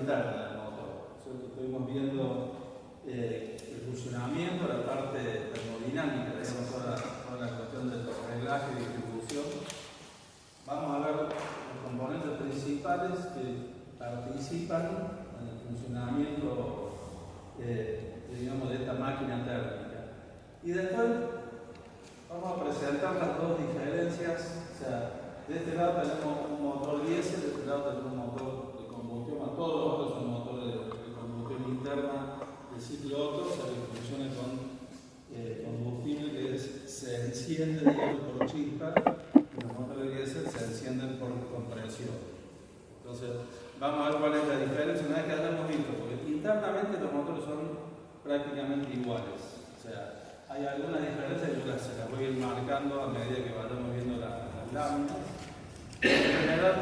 interna del motor. Nosotros estuvimos viendo el funcionamiento, la parte termodinámica, digamos, toda la cuestión del reglaje y distribución. Vamos a ver los componentes principales que participan en el funcionamiento digamos, de esta máquina térmica. Y después vamos a presentar las dos diferencias. O sea, de este lado tenemos un motor diésel, de este lado tenemos un motor de combustión. Todos los otros son motores de combustión interna de ciclo Otto, o sea, que funciona con combustible que se enciende, digamos, por chispa, y los motores diésel se encienden por compresión. Entonces, vamos a ver cuál es la diferencia una vez que hayamos visto, porque internamente los motores son prácticamente iguales. O sea, hay algunas diferencias que yo se las voy a ir marcando a medida que vayamos viendo las láminas. En general,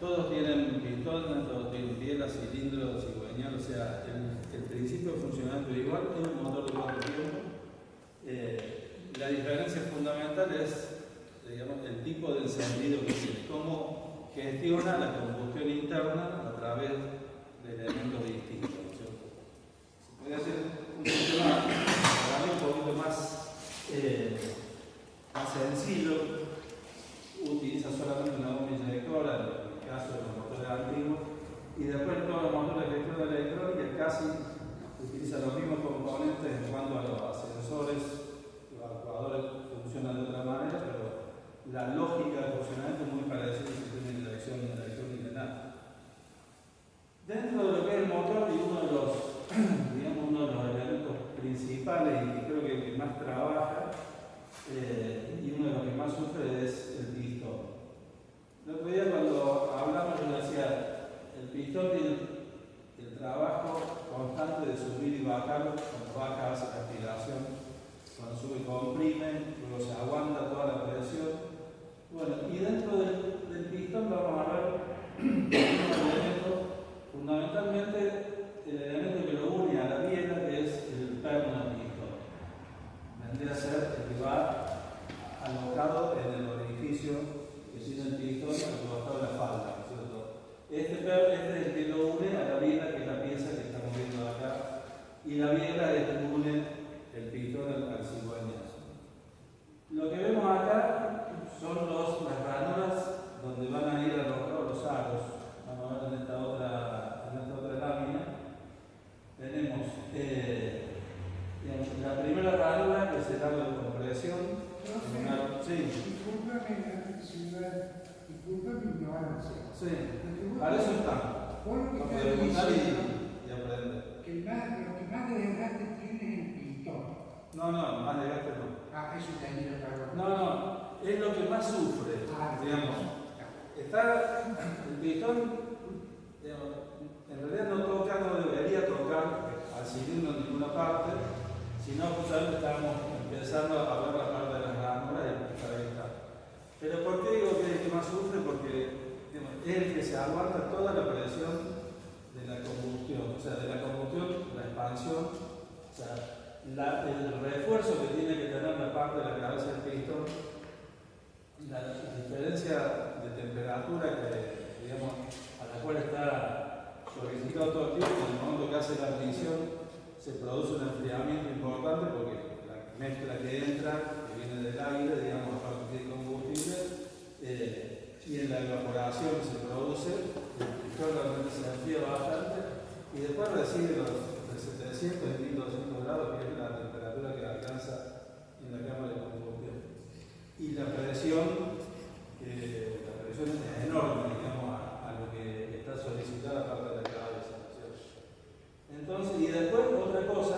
todos tienen pistones, todos tienen bielas, cilindros, cigüeñal, o sea, el principio de funcionamiento es igual, es un motor de 4 tiempos. La diferencia fundamental es, digamos, el tipo de encendido que tiene, cómo gestiona la combustión interna a través de elementos distintos, ¿no es cierto? Se puede hacer un sistema para mí un poquito más sencillo, utiliza solamente una bomba inyectora, en el caso de los motores antiguos, y después todos los motores de gestión electrónica casi utilizan los mismos componentes en cuanto a los ascensores. Los actuadores funcionan de otra manera, pero la lógica de funcionamiento es muy parecida si tiene dirección lineal. Dentro de lo que es el motor, y uno de los, digamos, uno de los elementos principales y que creo que más trabaja y uno de los que más sufre es el pistón. El otro día cuando hablamos yo decía, el pistón tiene el trabajo constante de subir y bajar, cuando baja hace la aspiración, cuando sube comprime, luego se aguanta toda la presión. Bueno, y dentro del pistón vamos a ver un elemento, fundamentalmente el elemento que lo une a la biela, que es el perno del pistón. Vendría a ser el que va alocado en el orificio que tiene el pistón, alocado en la falda, ¿no es cierto? Este es el que lo une a la biela, que es la pieza que estamos viendo acá, y la biela es el que une el pistón al cigüeñal. Lo que vemos acá son las ranuras donde van a ir alojados los aros. Vamos a ver en esta otra lámina. Tenemos la primera ranura, que es el aro de compresión. Sí. Disculpa mi ignorancia. Sí, para eso está. Para preguntar y aprender. Que lo que más de desgaste tiene es el pistón. No, más desgaste no. Eso también lo pago. No, es lo que más sufre, digamos. Está el pistón, digamos, en realidad no debería tocar al cilindro en ninguna parte, sino justamente estamos empezando a ver la parte de las ranuras y para ahí está. Pero ¿por qué digo que es el que más sufre? Porque digamos, es el que se aguanta toda la presión de la combustión, o sea, de la combustión, la expansión, o sea, el refuerzo que tiene que tener la parte de la cabeza del pistón, la diferencia de temperatura digamos, a la cual está solicitado todo el tiempo, en el momento que hace la ignición se produce un enfriamiento importante porque la mezcla que entra, que viene del aire, digamos, a partir de combustible, y en la evaporación que se produce, el pistón realmente se enfría bastante y después recibe los de 700 y 1200 grados, que es la temperatura que alcanza en la cámara de combustión. Y la presión es enorme, digamos, a lo que está solicitada parte de la cabeza, ¿no es cierto? Entonces, y después otra cosa,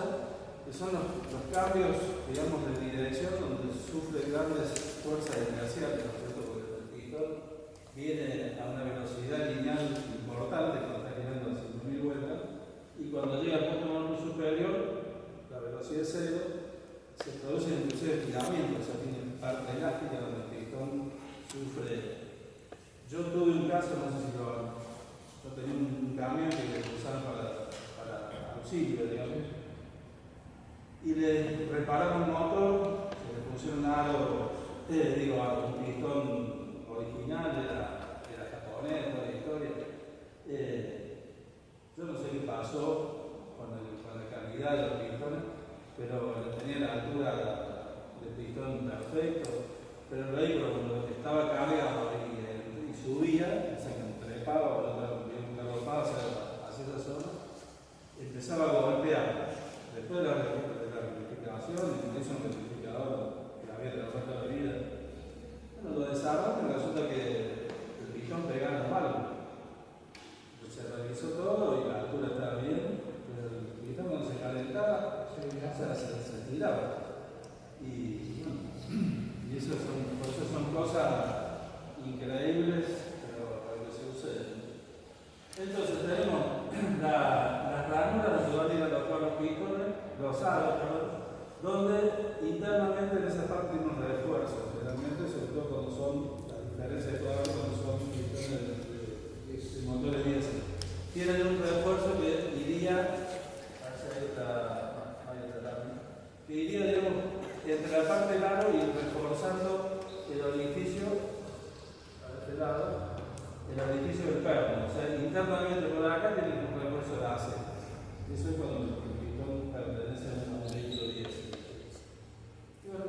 que son los cambios, digamos, de dirección, donde sufre grandes fuerzas inerciales, ¿no es cierto? Porque el pistón viene a una velocidad lineal importante cuando está girando a 5.000 vueltas, y cuando llega al punto más superior, la velocidad es cero, se produce inclusive estiramiento, o sea, tiene parte elástica donde el pistón sufre. Yo tuve un caso, no sé si yo tenía un camión que lo usaban para auxilio, digamos, y le repararon un motor, se le pusieron un pistón original, era japonés, toda la historia. Yo no sé qué pasó con la calidad de los pistones, pero tenía la altura del pistón perfecto, pero el vehículo cuando estaba cargado y subía, o sea que trepaba o galopaba hacia esa zona, empezaba a golpear. Después de la rectificación, y me hizo un rectificador que había trabajado toda la vida. Bueno, lo desarmaron y resulta que el pistón pegaba mal. Se revisó todo y la altura estaba bien, pero el pistón cuando se calentaba, se tiraba. Y eso por eso son cosas increíbles, pero que se suceden. Entonces tenemos las ranuras donde van a ir a tocar los pistones, los aros, donde internamente en esa parte tiene un refuerzo, generalmente, sobre todo cuando son, las diferencias de cuadro cuando son pistones de motores diésel. Tienen un refuerzo que iría, que iría, digamos, entre la parte del aro y reforzando el orificio, a este lado, el orificio del perno. O sea, internamente por acá tiene un refuerzo de aceite. Eso es cuando el pistón pertenece a un vehículo diésel.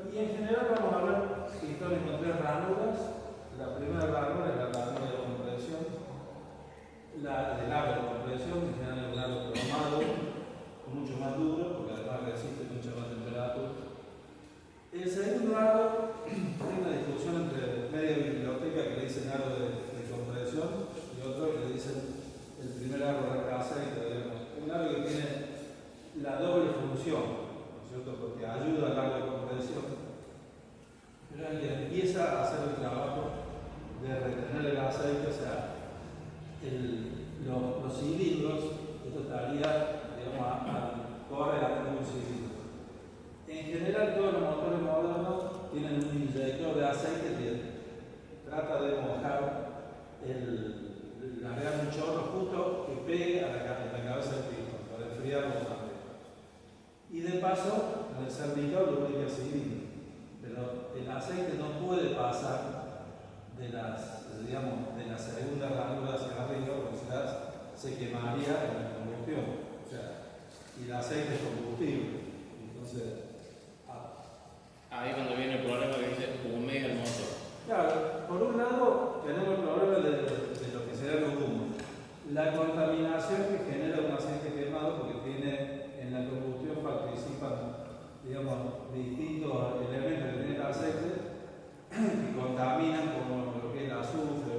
Y en general vamos a ver pistones con tres ranuras. La primera ranura es la ranura de compresión. La del aro de compresión, en general es un aro cromado, mucho más duro, porque además resiste mucha más temperatura. El segundo aro, hay una discusión entre media biblioteca que le dicen aro de compresión y otro que le dicen el primer aro de aceite, digamos. Un aro que tiene la doble función, ¿no es cierto? Porque ayuda al aro de compresión, pero el que empieza a hacer el trabajo de retener el aceite, o sea, los cilindros, esto estaría, digamos, corre a un cilindro. En general, todos los motores modernos tienen un inyector de aceite que trata de mojar largar un chorro justo que pegue a la cabeza del pistón para enfriarlo más. Y de paso, en el cervical lubrica el cilindro. Pero el aceite no puede pasar de las segundas ranuras hacia arriba, porque se quemaría en la combustión. O sea, y el aceite es combustible. Entonces, ahí cuando viene el problema que dice humea el motor. claro, por un lado tenemos el problema de lo que será el humo. La contaminación que genera un aceite quemado, porque en la combustión participan, digamos, distintos elementos que tiene el aceite que contaminan como lo que es el azufre,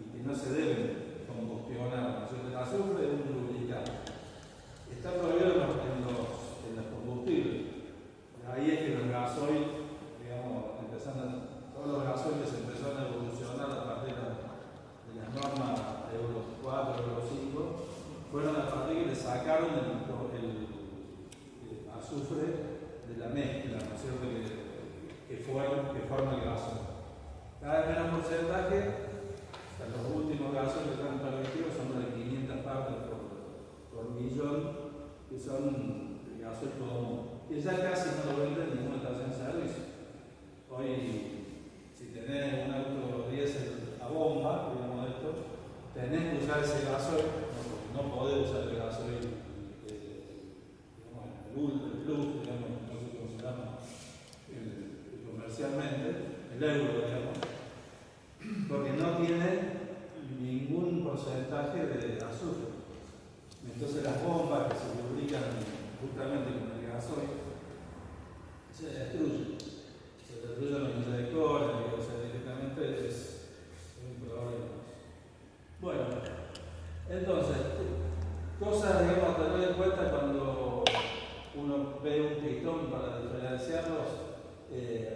y que no se deben combustionar. El azufre es un lubricante. Está prohibido en los combustibles. Ahí es que los gasoil, digamos, todos los gasoiles empezaron a evolucionar a partir de las normas Euro 4, Euro 5, fueron a partir que le sacaron el azufre de la mezcla, ¿no es cierto?, que forma el gasoil. Cada vez menos porcentaje, los últimos gasoil que están permitidos son de 500 partes por millón, que son gasoil común. Que ya casi no lo venden en ninguna estación de servicio. Hoy, si tenés un auto diésel a bomba, digamos esto, tenés que usar ese gasoil, no podés usar el gasoil, digamos, el plus, digamos, no sé cómo se llama comercialmente, el euro, digamos, porque no tiene ningún porcentaje de azufre. Entonces las bombas que se lubrican justamente con el gasoil se destruyen los inyectores, o sea, directamente es un problema. Bueno, entonces, cosas, digamos, a tener en cuenta cuando uno ve un pistón para diferenciarlos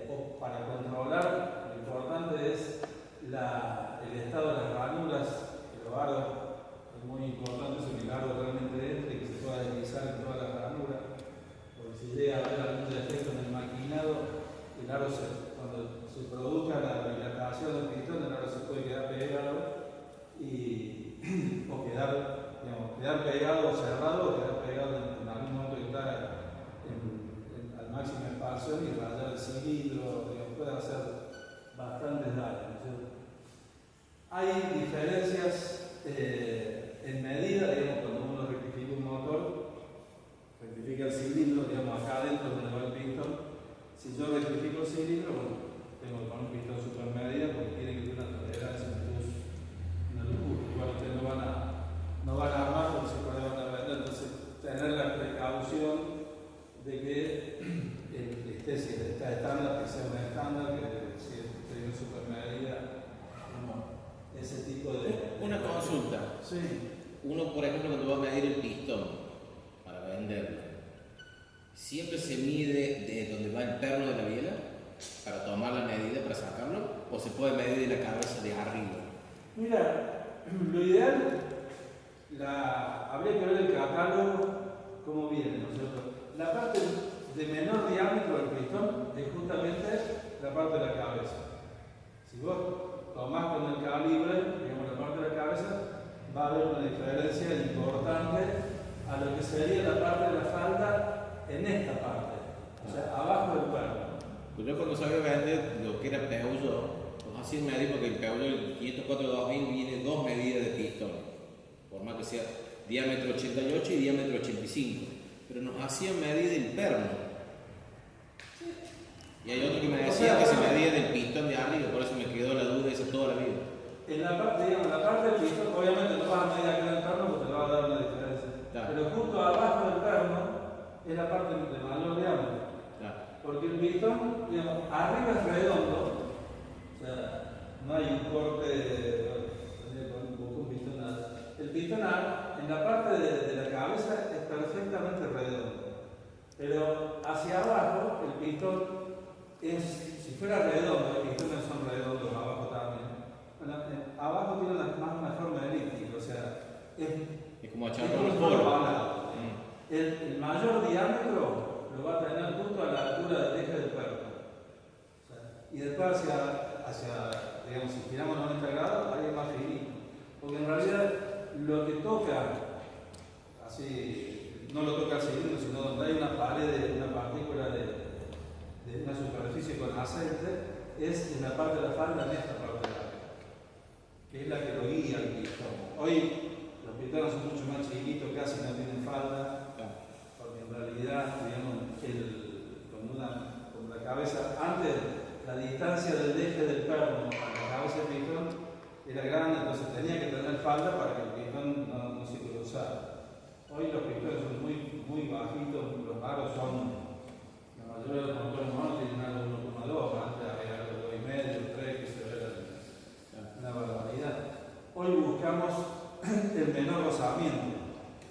o para controlar. Lo importante es el estado de las ranuras, los aros. Es muy importante que el aro realmente entre y que se pueda deslizar en todas las ranuras, porque si llega a haber algún defecto en el maquinado, el aro cuando se produzca la dilatación del pistón, el aro se puede quedar pegado o quedar pegado o cerrado, o quedar pegado en algún momento que está al máximo expansión y rayar el cilindro, puede hacer bastantes daños, ¿no? Hay diferencias en medida, digamos, digamos, acá adentro donde va el pistón. Si yo rectifico el cilindro, bueno, tengo que poner un pistón super medida porque tiene que tener una tolerancia, una locura. Igual ustedes no van a armar porque se puede van a vender, entonces tener la precaución de que si está estándar, que sea un estándar, que si tiene super medida, ese tipo de... Una consulta. Sí. Uno, por ejemplo, cuando va a medir el pistón para venderlo, ¿siempre se mide de donde va el perno de la biela para tomar la medida, para sacarlo? ¿O se puede medir de la cabeza de arriba? Mira, lo ideal, habría que ver el catálogo cómo viene, ¿no es cierto? La parte de menor diámetro del pistón es justamente la parte de la cabeza. Si vos tomás con el calibre, digamos, la parte de la cabeza, va a haber una diferencia importante a lo que sería la parte de la falda en esta parte, o sea, abajo del cuerpo. Pues yo cuando sabía vender lo que era Peugeot, pues así medir porque el Peugeot, el 504-2000, viene dos medidas de pistón, por más que sea diámetro 88 y diámetro 85, pero nos hacían medir el perno. Y hay otro que me decía que se medía del pistón de arriba, por eso me quedó la duda esa toda la vida. En la parte, digamos, la parte del pistón, obviamente no vas a medir acá en el perno porque te va a dar una diferencia. Claro. Pero justo abajo del perno es la parte de mayor diámetro. Claro. Porque el pistón, digamos, arriba es redondo, o sea, no hay un corte, un pistón nada. El pistón en la parte de la cabeza es perfectamente redondo. Pero hacia abajo el pistón es, si fuera redondo, los pistones son redondos abajo también. Bueno, abajo tiene más una forma elíptica, o sea, Es como es echar como un si fuera polvo. ovalado. El mayor diámetro lo va a tener justo a la altura del eje del cuerpo. O sea, y después hacia, digamos, si giramos 90 grados, ahí es más finito. Porque en realidad lo que toca, así, no lo toca el cilindro, sino donde hay una pared, una partícula de una superficie con aceite, es en la parte de la falda, en esta parte de acá, que es la que lo guía al pistón. Hoy los pistones son mucho más chiquitos, casi no tienen falda, porque en realidad, digamos, con la cabeza, antes la distancia del eje del perno a la cabeza del pistón era grande, entonces tenía que tener falda para que el pistón no se cruzara. Hoy los pistones son muy bajitos, los aros son... La mayoría de los motores modernos tienen algo de 1,2, antes había algo de 2,5, 3, que se ve una barbaridad. Hoy buscamos el menor rozamiento,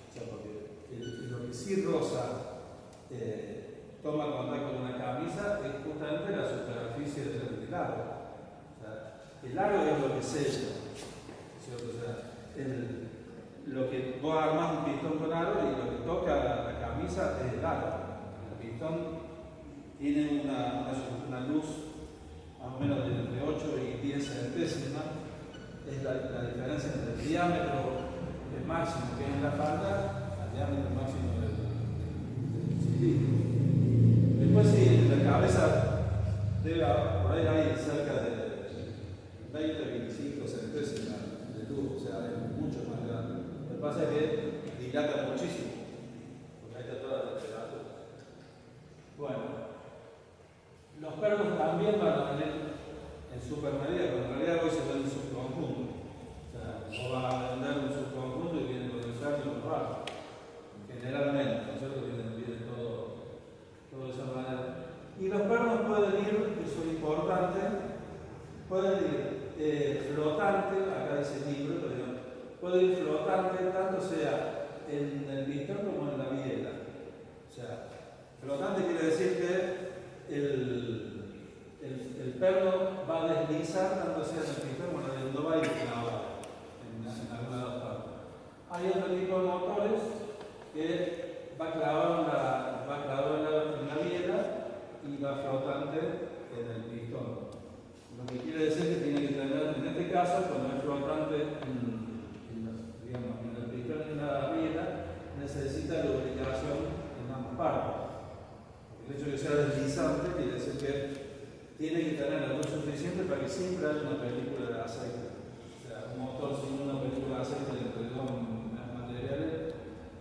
o sea, porque lo que sí roza, toma contacto con una camisa, es justamente la superficie del aro. O sea, el aro es lo que sella, ¿cierto? O sea, lo que vos armás un pistón con aro y lo que toca la camisa es el aro. El pistón tiene una luz más o menos de entre 8 y 10 centésimas, es la diferencia entre el diámetro máximo que es en la falda al diámetro máximo del cilindro. Después sí, la cabeza debe, por ahí hay cerca de 20-25 centésimas de luz, o sea, es mucho más grande. Lo que pasa es que dilata muchísimo, porque ahí está toda la temperatura. Bueno. Los pernos también van a tener en supermedida, pero en realidad hoy se vende un subconjunto. O sea, vos vas a vender un subconjunto y viene con el saco y con el barro. Generalmente, ¿no es cierto? Viene todo de esa manera. Y los pernos pueden ir, eso es importante, pueden ir flotante, acá dice libro, pero pueden ir flotante tanto sea en el pistón como en la biela. O sea, flotante quiere decir que el perno va a deslizar tanto sea en el pistón como en el no va a ir clavado en alguna de las partes. Hay otro tipo de motores que va clavado en la biela y va flotante en el pistón. Lo que quiere decir que tiene que tener, en este caso, cuando es flotante en el pistón y en la biela, necesita lubricación en ambas partes. El hecho de que sea deslizante quiere decir que tiene que tener la luz suficiente para que siempre haya una película de aceite. O sea, un motor sin una película de aceite entre dos materiales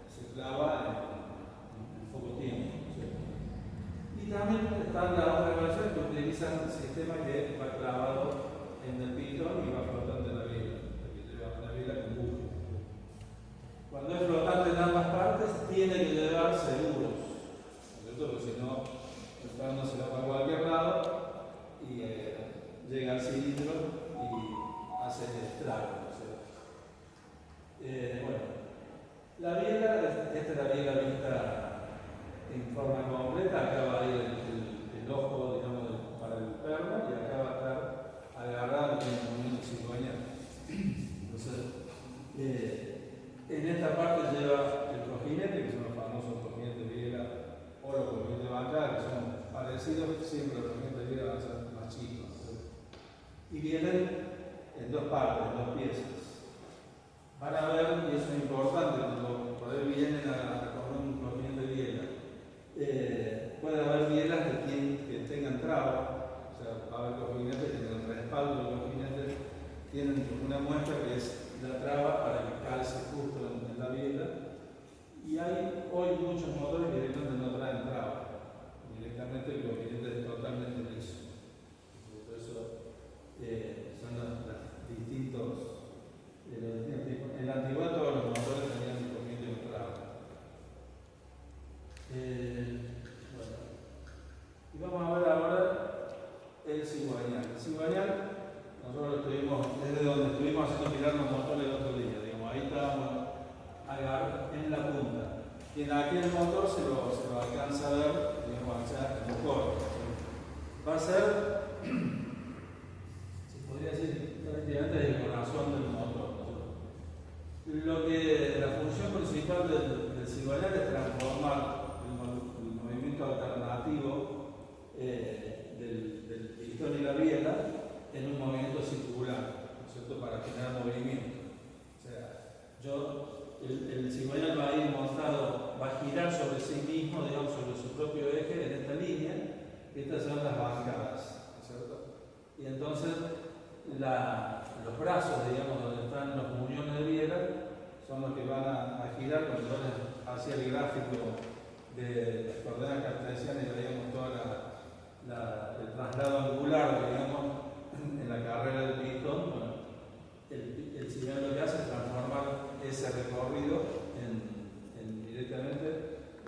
se clava en poco tiempo. ¿Sí? también están las otras versiones que utilizan un sistema que va clavado en el pistón y va flotando en la biela, que lleva la biela con buje. Cuando es flotante en ambas partes, tiene que llevar seguros, ¿no es cierto? Porque si no, el perno se va para cualquier lado y llega al cilindro y hace el estrago, ¿no es cierto? Bueno, la biela, esta es la biela vista en forma completa. Acá va a ir el ojo, digamos, para el perno, y acá va a estar agarrado en el movimiento cigüeñal. Entonces, en esta parte lleva el cojinete, que son los famosos cojinetes de biela, o los cojinetes de bancada, que son parecidos, siempre los cojinetes de biela van a ser más chicos, ¿no? Y vienen en dos partes, en dos piezas. Van a ver, y eso es importante, cuando por ahí vienen a comer un cojinete de biela, puede haber bielas que tengan traba, o sea, va a haber cojinetes que en el respaldo de los cojinetes tienen una muestra que es la traba para que calce justo en la biela, y hay hoy muchos motores que directamente no traen traba, directamente el cojinete es totalmente liso. Por eso son los distintos tipos. En la antigüedad todos los motores tenían un cojinete de traba. Bueno, y vamos a ver ahora el cigüeñal. El cigüeñal, nosotros lo estuvimos, desde donde estuvimos haciendo girar los motores el otro día, digamos, ahí estábamos en la punta. Y en aquel motor se lo alcanza a ver, digamos, allá en el corte. Va a ser, se podría decir, prácticamente el corazón del motor, ¿no? La función principal del cigüeñal es transformar el movimiento alternativo del pistón y la biela en un movimiento circular, ¿no es cierto?, para generar movimiento. O sea, el cigüeñal va a ir montado, va a girar sobre sí mismo, digamos, sobre su propio eje en esta línea, y estas son las bancadas, ¿no es cierto? Y entonces los brazos, digamos, donde están los muñones de biela, son los que van a girar. Cuando yo hacia el gráfico de las coordenadas cartesianas y veíamos todo el traslado angular, digamos, en la carrera del pistón, bueno, el cigüeñal lo que hace es transformar ese recorrido directamente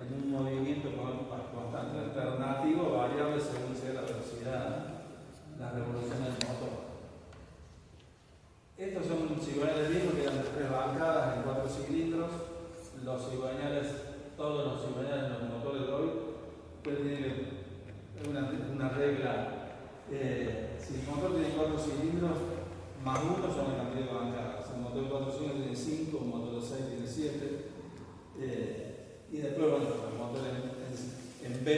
en un movimiento constante, alternativo, variable según sea la velocidad, la revolución del motor. Estos son cigüeñales viejos que eran de 3 bancadas en 4 cilindros. Los cigüeñales, todos los cigüeñales en los motores de hoy, tienen una regla. Si el motor tiene 4 cilindros, más 1 son la cantidad de bancadas. El motor de 4 cilindros tiene 5, un motor de 6 tiene 7. Y después, bueno, los motores en B,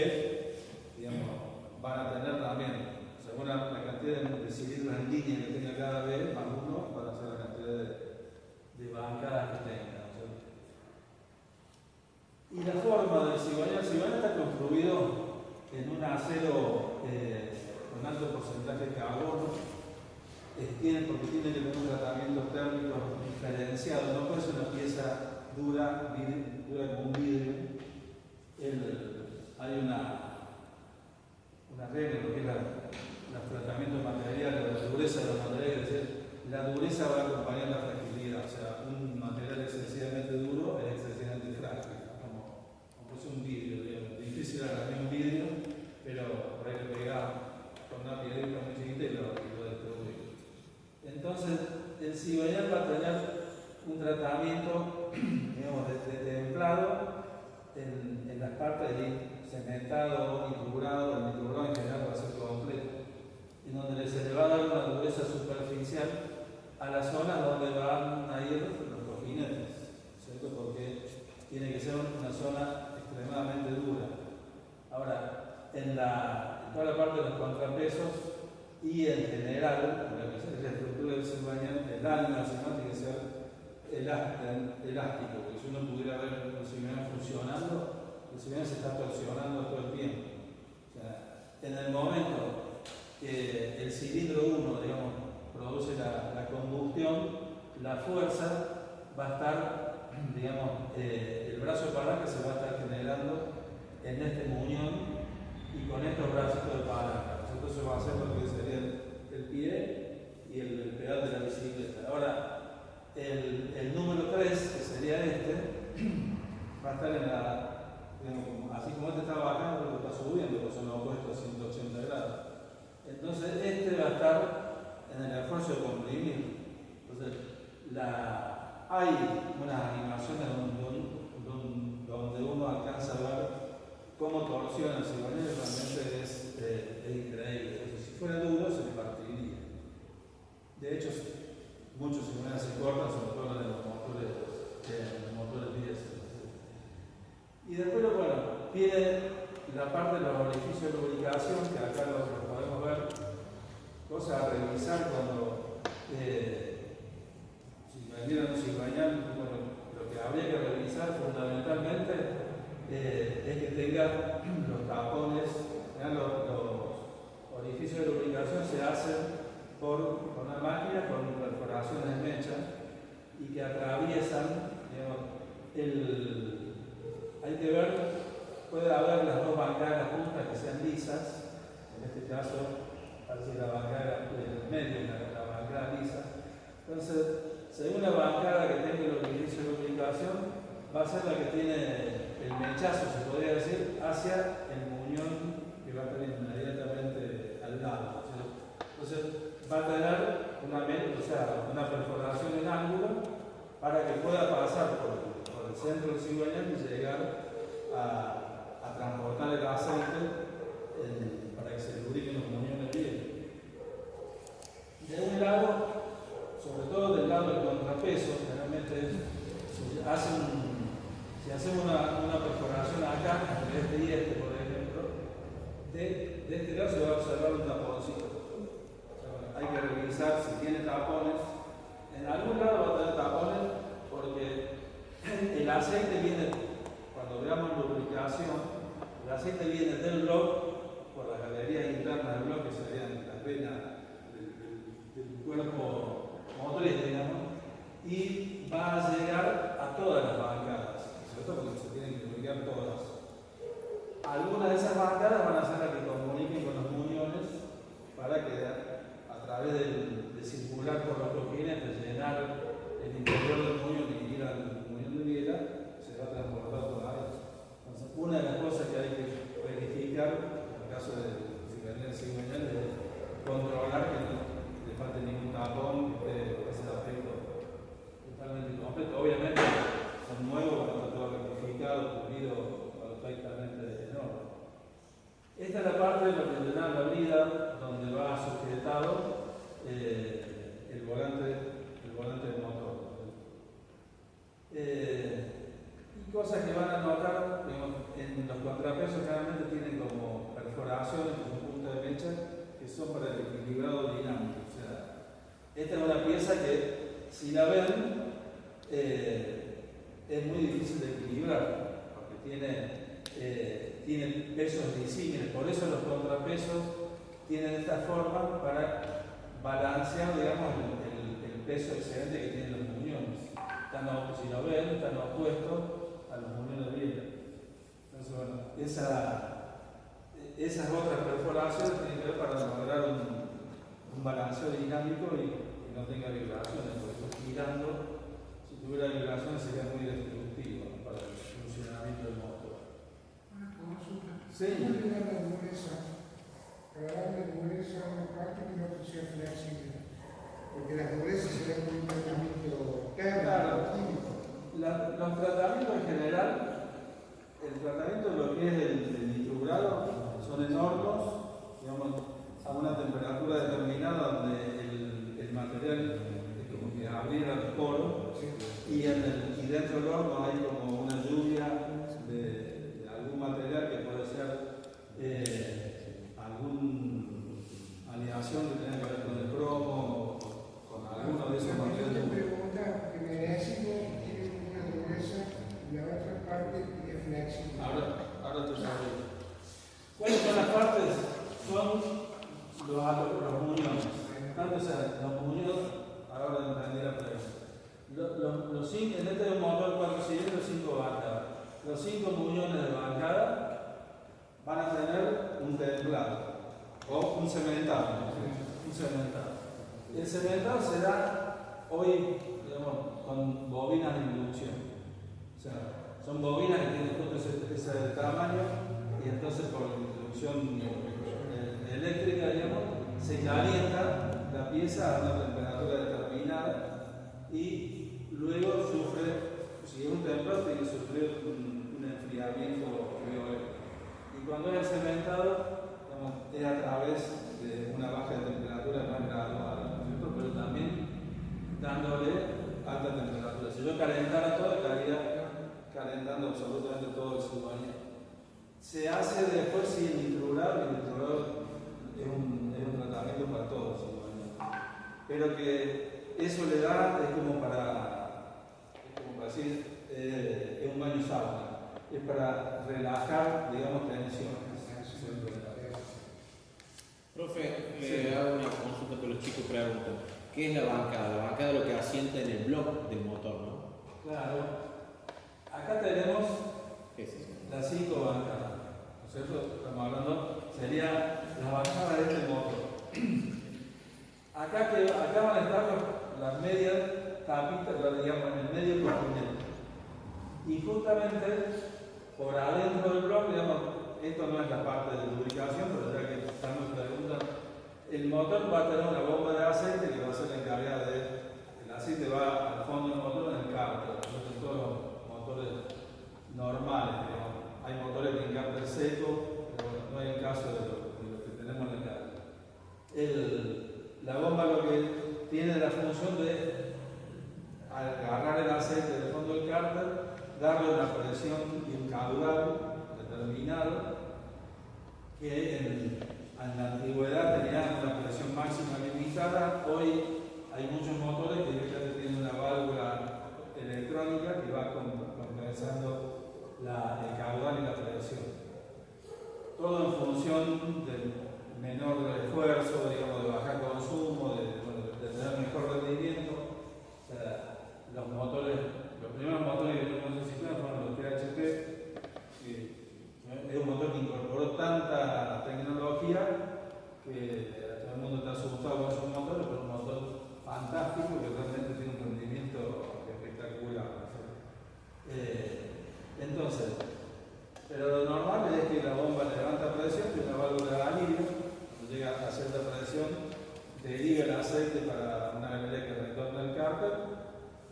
digamos, van a tener también, según la cantidad de cilindros en línea que tenga cada B, más 1 para hacer la cantidad de bancadas que tenga, ¿no es cierto? Y la forma del cigüeñal, el cigüeñal está construido en un acero con alto porcentaje de carbono, porque tiene que tener un tratamiento térmico diferenciado, no puede ser una pieza dura como un vidrio. Hay una regla en lo que es los tratamientos materiales, la dureza de los materiales, es decir, la dureza va a acompañar la fragilidad, o sea, un material excesivamente duro es excesivamente frágil, como es un vidrio, digamos. Difícil agarrar un vidrio, pero por ahí le pegamos con una piedrita muy chiquita y lo destruimos. Entonces, el cigüeñal va a tener un tratamiento, digamos, de templado en las partes de cementado, nitrurado. El nitrurado en general va a ser completo, en donde se le va a dar una dureza superficial a las zonas donde van a ir los cojinetes, ¿cierto? Porque tiene que ser una zona extremadamente dura. Ahora, en toda la parte de los contrapesos y en general, en lo que es la estructura del cigüeñal, el ánima del cigüeñal tiene que ser elástico, porque si uno pudiera ver el cigüeñal funcionando, el cigüeñal se está torsionando todo el tiempo. O sea, en el momento que el cilindro 1, digamos, produce la combustión, la fuerza va a estar, digamos, el brazo de palanca se va a estar generando en este muñón, y con hay unas animaciones donde uno alcanza a ver cómo torsiona el cigüeñal, realmente es increíble. Entonces, si fuera duro, se partiría. De hecho, muchos cigüeñales se cortan, sobre todo en los motores diésel. Y después, bueno, tiene la parte de los orificios de lubricación, que acá lo podemos ver, cosas a revisar cuando si vendieran un cigüeñal, lo que habría que revisar fundamentalmente es que tenga los tapones, los orificios de lubricación se hacen con una máquina con perforaciones de mecha y que atraviesan, digamos, hay que ver, puede haber las dos bancadas juntas que sean lisas, en este caso parece la bancada del medio, la bancada lisa. Entonces, según la bancada que tenga el orificio de lubricación, va a ser la que tiene el mechazo, se podría decir, hacia el muñón que va a tener inmediatamente al lado. Entonces, va a tener una perforación en ángulo para que pueda pasar por el centro del cigüeñal y llegar a transportar el aceite para que se lubriquen los muñones bien. De un lado, sobre todo del lado del contrapeso, generalmente si hacemos una perforación acá, entre este y este, por ejemplo, de este lado se va a observar un taponcito. Hay que revisar si tiene tapones. En algún lado va a tener tapones porque el aceite viene, cuando veamos lubricación, el aceite viene del bloque por las galerías internas del bloque, que serían las venas del cuerpo motriz, digamos, y va a llegar a todas las bancadas, ¿cierto? Porque se tienen que lubricar todas. Algunas de esas bancadas van a ser las que comuniquen con los muñones para que a través de circular por los cojinetes, llenar el interior del muñón y ir al muñón de biela, se va a transportar por ahí. Entonces, una de las cosas que hay que verificar, en el caso de cigüeñal, es controlar que no le falte ningún tapón, que ese aspecto totalmente completo. Obviamente, son nuevos, cuando está todo rectificado, pulido perfectamente en orden. Esta es la parte de lo que se llama la brida, donde va sujetado el volante del motor. Y cosas que van a notar, en los contrapesos generalmente tienen como perforaciones con punta de mecha que son para el equilibrado dinámico. O sea, esta es una pieza que, si la ven, es muy difícil de equilibrar, porque tiene pesos disímiles. Por eso los contrapesos tienen esta forma para balancear, digamos, el peso excedente que tienen los muñones. Si lo ven, están opuestos a los muñones de biela. Entonces, bueno, esas otras perforaciones tienen que ver para lograr un balanceo dinámico y no tenga vibraciones, porque esto girando, si tuviera vibraciones sería muy destructivo, ¿no?, para el funcionamiento del motor. Una consulta. Sí. ¿Cómo le da la dureza? Para darle dureza a una parte que no sea flexible. Porque las durezas se dan con un tratamiento térmico, químico. Los tratamientos en general, el tratamiento de lo que es el nitrurado son en hornos, digamos, a una temperatura determinada donde el material es como que abriera el poro, y dentro del horno hay como una lluvia de algún material que puede ser alguna aleación que tenga que ver con el cromo, con alguno de esos materiales. Yo te pregunta que me decimos que tiene una dureza y la otra parte es flexible. Ahora te sabré. ¿Cuáles son las partes? Son los muñones. Tanto sea, los muñones, ahora entendí la pregunta. En este es un motor 4 cilindros, 5 bancadas. Los 5 muñones de bancada van a tener un templado o un cementado. El cementado se da hoy, digamos, con bobinas de inducción. O sea, son bobinas que tienen justo ese tamaño, y entonces por inducción eléctrica, digamos, se calienta la pieza a una temperatura determinada y luego sufre, si es un templado, tiene que sufrir un enfriamiento bioeléctrico. Y cuando es cementado, digamos, es a través de una baja de temperatura más gradual, ¿no es cierto? Pero también dándole alta temperatura. Si yo calentara todo, estaría calentando absolutamente todo el cigüeñal. Se hace después sin nitrular, y el nitrular es un tratamiento para todos los cigüeñal. Pero que eso le da, es como para decir, es un baño sauna, es para relajar, digamos, tensiones. Profe, Sí. le hago una consulta que los chicos preguntan. ¿Qué es la bancada? La bancada es lo que asienta en el bloque del motor, ¿no? Claro. Acá tenemos ¿Qué es eso? las 5 bancadas, ¿no es cierto? Estamos hablando, sería la bancada de este motor. Acá van a estar las medias tapitas, digamos, en el medio continente. Y justamente por adentro del bloque, digamos, esto no es la parte de lubricación, pero ya que estamos preguntando, el motor va a tener una bomba de aceite que va a ser la encargada de. El aceite va al fondo del motor en el cárter, en todos los motores normales, digamos. Hay motores que encarter seco, pero bueno, no hay el caso de lo que tenemos en el cárter. La bomba lo que tiene la función de agarrar el aceite del fondo del cárter, darle una presión y un caudal determinado que en la antigüedad tenían una presión máxima limitada. Hoy hay muchos motores que directamente tienen una válvula electrónica que va compensando el caudal y la presión. Todo en función del menor esfuerzo, digamos, de bajar consumo, de tener mejor rendimiento. O sea, los primeros motores que tuvimos en el sistema fueron los THP, que es un motor que incorporó tanta tecnología que todo el mundo está asustado con esos motores, pero es un motor fantástico que realmente tiene un rendimiento espectacular. Entonces, pero lo normal es que la bomba levanta presión, tiene una válvula de alivio, cuando llega a cierta presión, deriva el aceite para una galería que retorna el cárter,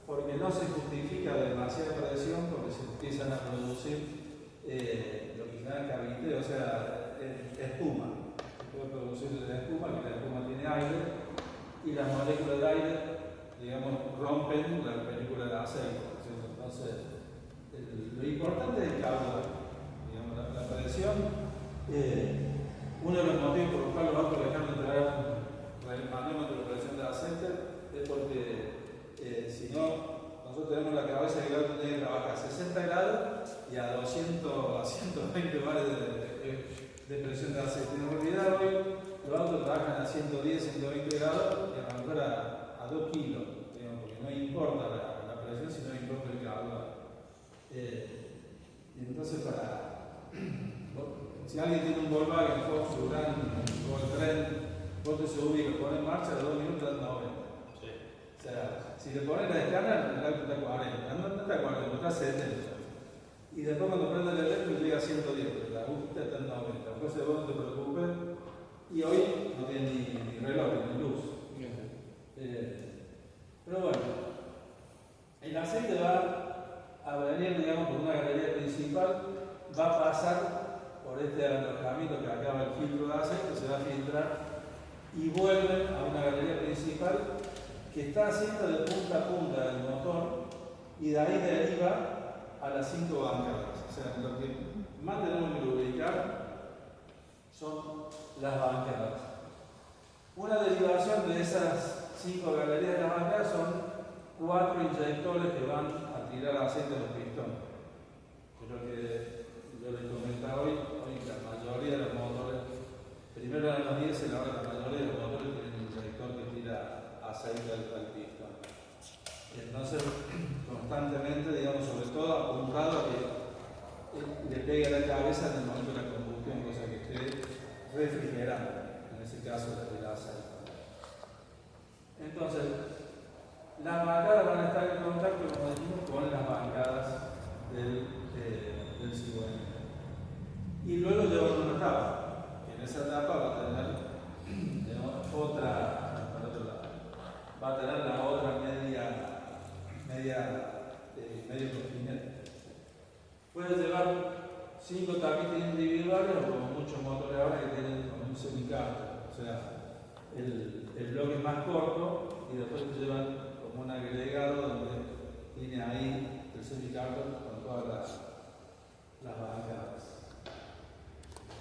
porque no se justifica demasiada presión, porque se empiezan a producir lo que se llama cabiteo, o sea, espuma. Se puede producir espuma, que la espuma tiene aire, y las moléculas de aire, digamos, rompen la película de aceite. Entonces, lo importante es el caudal, digamos, la presión. Uno de los motivos por los cuales los autos dejan de traer manómetro de presión de aceite es porque si no, nosotros tenemos la cabeza que el auto tiene que trabajar a 60 grados y a 200, a 120 bares de presión de aceite. No olvidar hoy, los autos trabajan a 110, 120 grados y a lo mejor a 2 kilos, digamos, porque no importa la presión, sino importa el caudal. Y entonces si alguien tiene un Volkswagen, Volkswagen, o el tren, vos te subís y lo pones en marcha, a 2 minutos dan 90. Sí. O sea, si le pones la escala, el auto está a 40, no está a 40, está a 70. Y después cuando prende el eléctrico llega a 110, pero la búsqueda está en 90. Entonces vos no te preocupes. Y hoy no tiene ni reloj, ni luz. Pero bueno, el aceite va a venir, digamos, por una galería principal, va a pasar por este alojamiento que acaba el filtro de aceite, se va a filtrar y vuelve a una galería principal que está haciendo de punta a punta del motor y de ahí deriva a las 5 bancadas. O sea, lo que más tenemos que lubricar son las bancadas. Una derivación de esas 5 galerías de las bancadas son 4 inyectores que van a tirar aceite de los pistones. Pero que yo les comentaba hoy la mayoría de los motores, primero eran los 10 y ahora la mayoría de los motores tienen un inyector que tira aceite al pistón. Entonces, constantemente, digamos, sobre todo apuntado a que le pegue a la cabeza en el momento de la combustión, cosa que esté refrigerando, en ese caso el aceite. Entonces, las bancadas van a estar en contacto, como dijimos, con las bancadas del cigüeñal. Y luego llevan una etapa, que en esa etapa va a tener otra, para otro lado, va a tener la otra media semicarta. O sea, el bloque es más corto y después te llevan como un agregado donde tiene ahí el semicarta con todas las bancadas.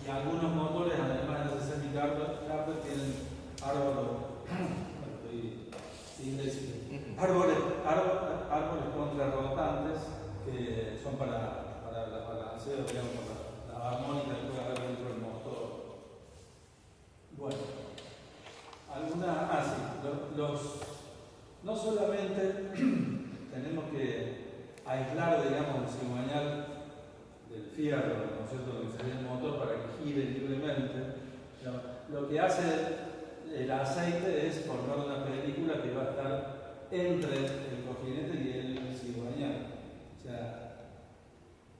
Y algunos motores, además de ese semicarta, tienen árboles contrarrotantes que son para el balanceo, digamos, para la armónica que puede haber dentro del motor. Bueno, no solamente tenemos que aislar, digamos, el cigüeñal del fierro, ¿no es cierto?, lo que sería el motor para que gire libremente. Lo que hace el aceite es formar una película que va a estar entre el cojinete y el cigüeñal. O sea,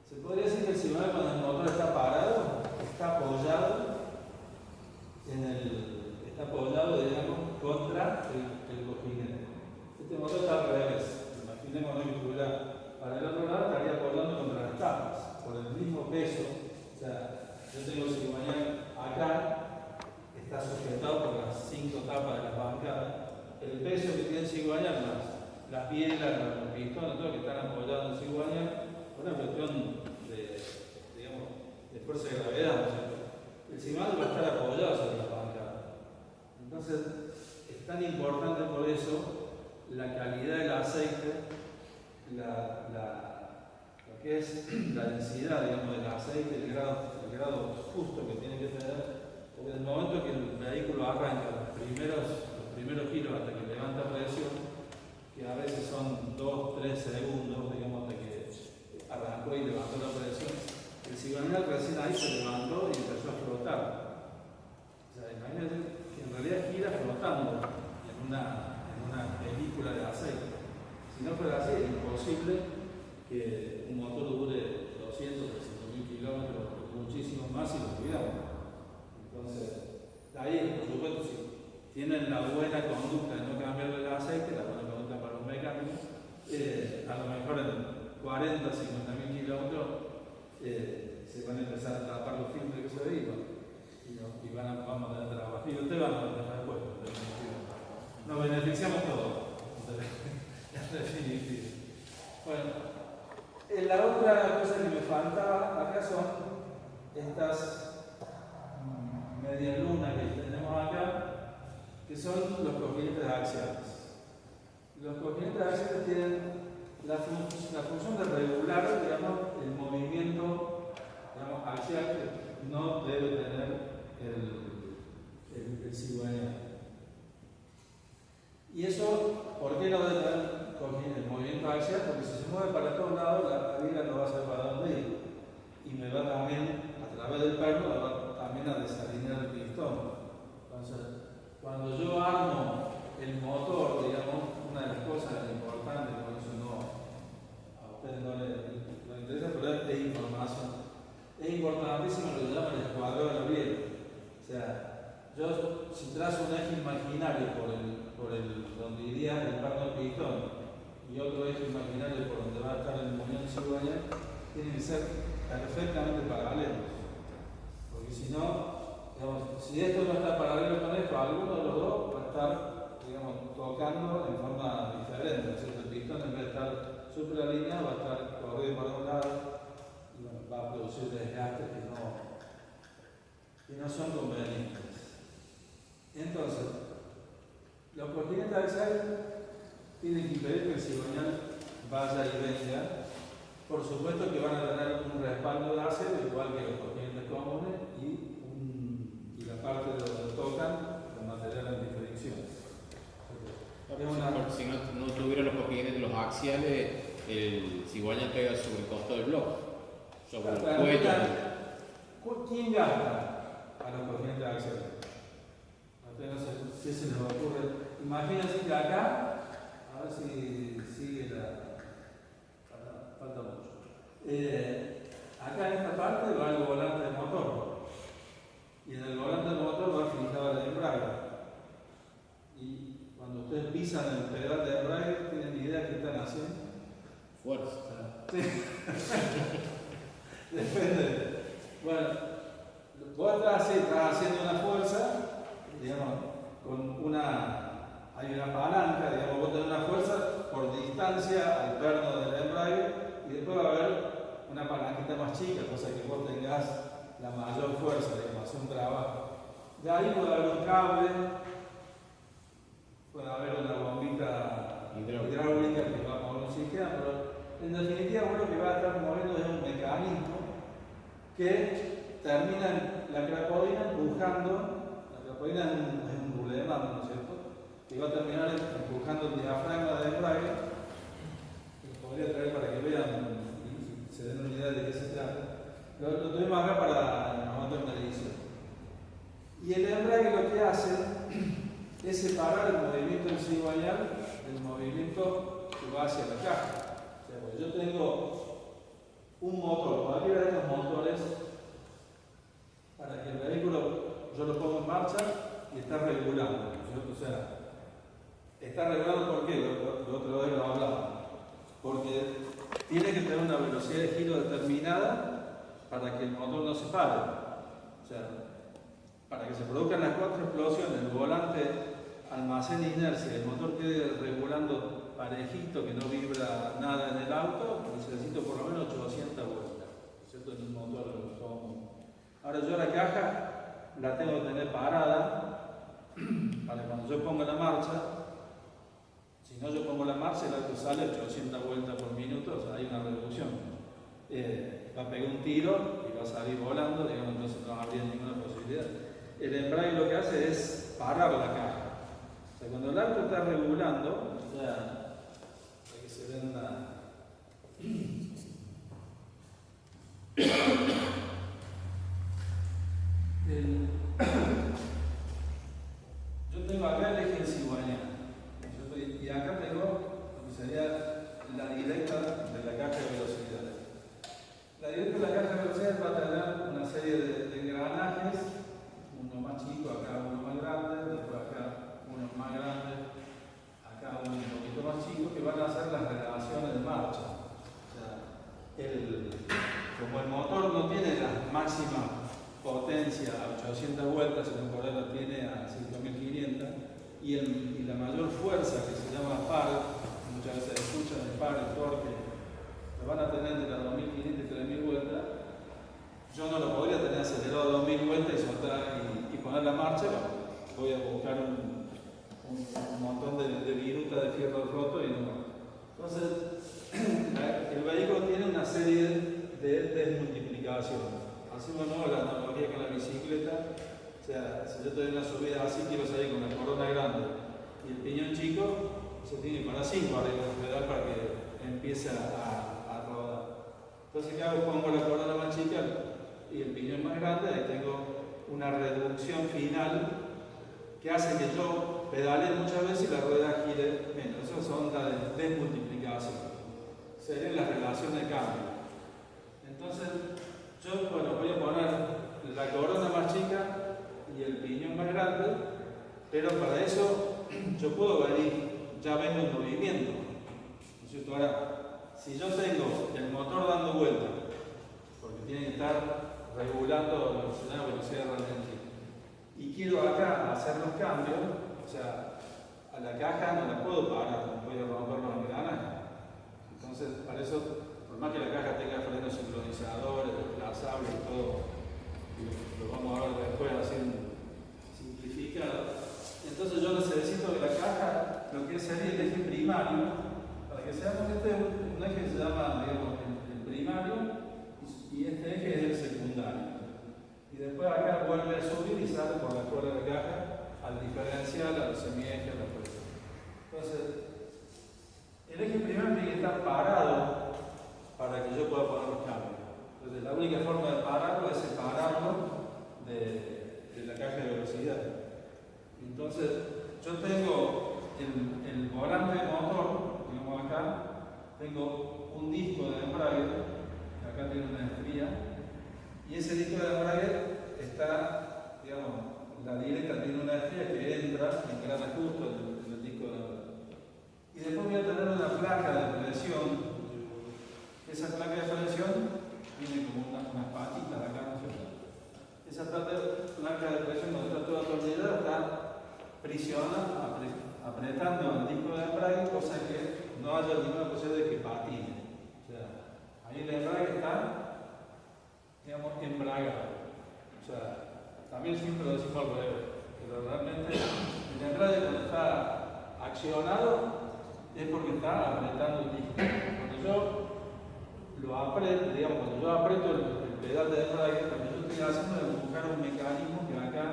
se podría decir que el cigüeñal, cuando el motor está parado, está apoyado, digamos, contra el cojinete. Este motor está al revés. Imaginemos que estuviera para el otro lado, estaría apoyando contra las tapas, por el mismo peso. O sea, yo tengo el cigüeñal acá, está sujetado por las 5 tapas de las bancadas. El peso que tiene el cigüeñal, las bielas, los pistones, todo lo que están apoyados en el cigüeñal, por una cuestión de fuerza de gravedad, ¿no es cierto? El cigüeñal va a estar apoyado sobre las bancadas. Entonces, es tan importante por eso la calidad del aceite, lo que es la densidad, digamos, del aceite, el grado justo que tiene que tener. Porque en el momento que el vehículo arranca, los primeros giros hasta que levanta presión, que a veces son 2-3 segundos, digamos, de que arrancó y levantó la presión, el cigüeñal recién ahí se levantó y empezó a flotar. O sea, imagínense que en realidad gira flotando en una película de aceite. Si no fuera así, es imposible que un motor dure 200-300.000 kilómetros, muchísimo más si lo cuidamos. Entonces, ahí, por supuesto, si tienen la buena conducta de no cambiarle el aceite, la buena conducta para los mecánicos, a lo mejor en 40-50.000 kilómetros se van a empezar a tapar los filtros que se veían y vamos a tener trabajo. Y ustedes van a tener respuesta. Nos beneficiamos todos. En definitiva. Bueno, la otra cosa que me faltaba acá son estas media luna que tenemos acá, que son los cojinetes axiales. Los cojinetes axiales tienen la función de regular, digamos, el movimiento, digamos, axial que no debe tener el cigüeñal. Y eso, ¿por qué no debe tener el movimiento axial? Porque si se mueve para todos lados, la viga no va a saber para dónde ir. Y me va también, a través del perno, me va también a desalinear el pistón. Entonces, cuando yo armo el motor, digamos, una de las cosas importantes, por eso a ustedes no les interesa, pero es información. Es importantísimo lo que llaman el escuadrón de la biela. O sea, yo si trazo un eje imaginario por donde iría el perno del pistón y otro eje imaginario por donde va a estar el movimiento cigüeñal, tienen que ser perfectamente paralelos. Porque si no, digamos, si esto no está paralelo con esto, alguno de los dos va a estar, digamos, tocando en forma diferente. Es decir, el pistón en vez de estar superalineado va a estar corrido para un lado y va a producir desgastes que no son convenientes. Entonces, los cojinetes axiales tienen que impedir que el cigüeñal vaya y venga. Por supuesto que van a tener un respaldo de acero, igual que los cojinetes comunes, y la parte de donde tocan, el material en diferenciación. Si no tuvieran los cojinetes, los axiales, el cigüeñal pega sobre el costado del bloque, sobre el cuello. ¿Quién gasta a los cojinetes axiales? A ustedes no sé qué se les ocurre. Imagínense que acá, a ver si sigue falta mucho. Acá en esta parte va el volante del motor. Y en el volante del motor va fijado el embrague. Y cuando ustedes pisan el pedal de embrague, ¿tienen idea qué están haciendo? Fuerza. Sí. Depende. Bueno, vos estás haciendo una fuerza hay una palanca, digamos, vos tenés una fuerza por distancia al perno del embrague y después va a haber una palanquita más chica, cosa que vos tengas la mayor fuerza, digamos, hacer un trabajo. De ahí puede haber un cable, puede haber una bombita hidráulica que va a mover un sistema, pero en definitiva uno que va a estar moviendo es un mecanismo que termina en la crapodina empujando, la crapodina es un rulemán, ¿no es cierto?, que va a terminar empujando el diafragma del embrague, que lo podría traer para que vean y se den una idea de qué se trata. Lo tuvimos acá para el momento de medición. Y el embrague lo que hace es separar el movimiento del cigüeñal del movimiento que va hacia la caja. O sea, pues yo tengo un motor, cualquiera de estos motores, para que el vehículo yo lo pongo en marcha y está regulando. O sea, está regulando ¿por qué? Lo otro día lo hablaba. Porque tiene que tener una velocidad de giro determinada para que el motor no se pare. O sea, para que se produzcan las 4 explosiones, el volante almacene inercia, el motor quede regulando parejito, que no vibra nada en el auto, necesito por lo menos 800 vueltas, ¿cierto? En un motor común. Ahora yo la caja la tengo que tener parada para cuando yo ponga la marcha. Si no yo pongo la marcha, el auto sale 800 vueltas por minuto, o sea, hay una reducción. Va a pegar un tiro y va a salir volando, digamos, entonces no habría ninguna posibilidad. El embrague lo que hace es parar la caja. O sea, cuando el auto está regulando, o sea, para que se den una... Yo tengo acá el eje cigüeñal, y acá tengo lo que sería la directa de la caja de velocidad. La directa de la caja de velocidad va a tener una serie de engranajes, uno más chico, acá uno más grande, después acá uno más grande, acá uno un poquito más chico, que van a hacer las relaciones de marcha. O sea, como el motor no tiene la máxima potencia a 800 vueltas, sino por ahí lo tiene a 5500, y la mayor fuerza, que se llama par, muchas veces escuchan el par, el torque, lo van a tener de las 2500 y 3000 vueltas. Yo no lo podría tener acelerado a 2000 vueltas y soltar y poner la marcha. Voy a buscar un montón de virutas de fierro roto y no. Entonces, el vehículo tiene una serie de desmultiplicaciones. Hacemos la analogía con la bicicleta. O sea, si yo tengo una subida así, quiero salir con la corona grande y el piñón chico, se tiene para 5 arriba del pedal para que empiece a rodar. Entonces, ¿qué hago? Pongo la corona más chica y el piñón más grande, ahí tengo una reducción final que hace que yo pedale muchas veces y la rueda gire menos. Esas son las de desmultiplicación. Serían las relaciones de cambio. Entonces, yo voy a poner la corona más chica y el piñón más grande, pero para eso yo puedo venir, ya vengo en movimiento. ¿No es cierto? Ahora, si yo tengo el motor dando vueltas, porque tiene que estar regulando la velocidad de ralentía, y quiero acá hacer los cambios, o sea, a la caja no la puedo parar, no puedo romper los engranajes. Entonces, para eso, por más que la caja tenga frenos sincronizadores, desplazables y todo, y lo vamos a ver después así simplificado, entonces yo necesito que la caja, lo que sería el eje primario, para que seamos este un eje que se llama, digamos, el primario, y este eje es el secundario. Y después acá vuelve a subir y sale por la cola de la caja al diferencial, al semieje, a la fuerza. Entonces, el eje primario tiene que estar parado para que yo pueda poner los cambios. Entonces, la única forma de pararlo es separarlo de la caja de velocidad. Entonces, yo tengo el volante de motor, digamos acá, tengo un disco de embrague, acá tiene una estría, y ese disco de embrague está, digamos, la directa tiene una estría que entra, engrana justo en el disco de embrague. Y después voy a tener una placa de presión. Esa placa de presión tiene como unas patitas acá, ¿no es cierto? Esa placa de presión, cuando está toda atornillada, está apretando el disco de embrague, cosa que no haya ninguna posibilidad de que patine. O sea, ahí el embrague está, digamos, embragado. O sea, también siempre lo decimos al revés, pero realmente el embrague cuando está accionado es porque está apretando el disco. Cuando yo lo aprieto, digamos, cuando yo aprieto el pedal de embrague, lo que yo estoy haciendo es buscar un mecanismo que acá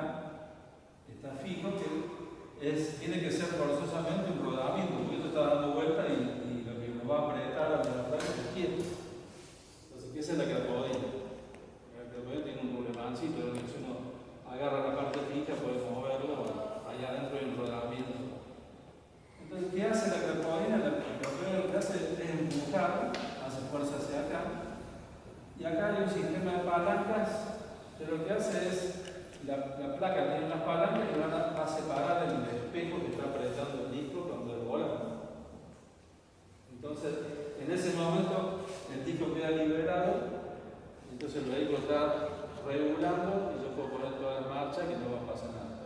está fijo, que tiene que ser forzosamente un rodamiento, porque esto está dando vuelta y lo que me va a apretar a mi embrague es quieto. Entonces, ¿qué es la crapodina? La crapodina tiene un rulemancito, donde si uno agarra la parte fija puede moverlo, allá adentro hay un rodamiento. Entonces, ¿qué hace la crapodina? La crapodina lo que hace es empujar, hace fuerza hacia acá, y acá hay un sistema de palancas que lo que hace es, la placa tiene unas palancas que van a separar el espejo que está apretando el disco cuando el volante. Entonces, en ese momento, el disco queda liberado, entonces el vehículo está regulando y yo puedo poner toda en marcha que no va a pasar nada.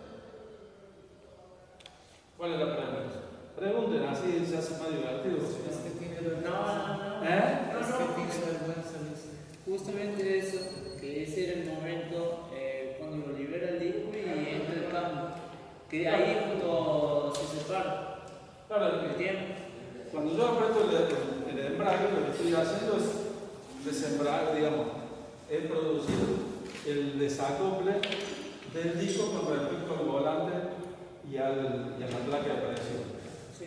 ¿Cuál es la pregunta? Pregunten, así se hace más divertido. Es que tiene vergüenza. ¿Eh? Es que tiene vergüenza, Luis. Justamente eso, que ese era el momento cuando lo libera el disco y entra el cambio. Que ahí es cuando se separa Claro, el tiempo. cuando yo aprieto el embrague, lo que estoy haciendo es desembrague, digamos, es producir el desacople del disco con respecto al volante y a la placa de presión. Sí.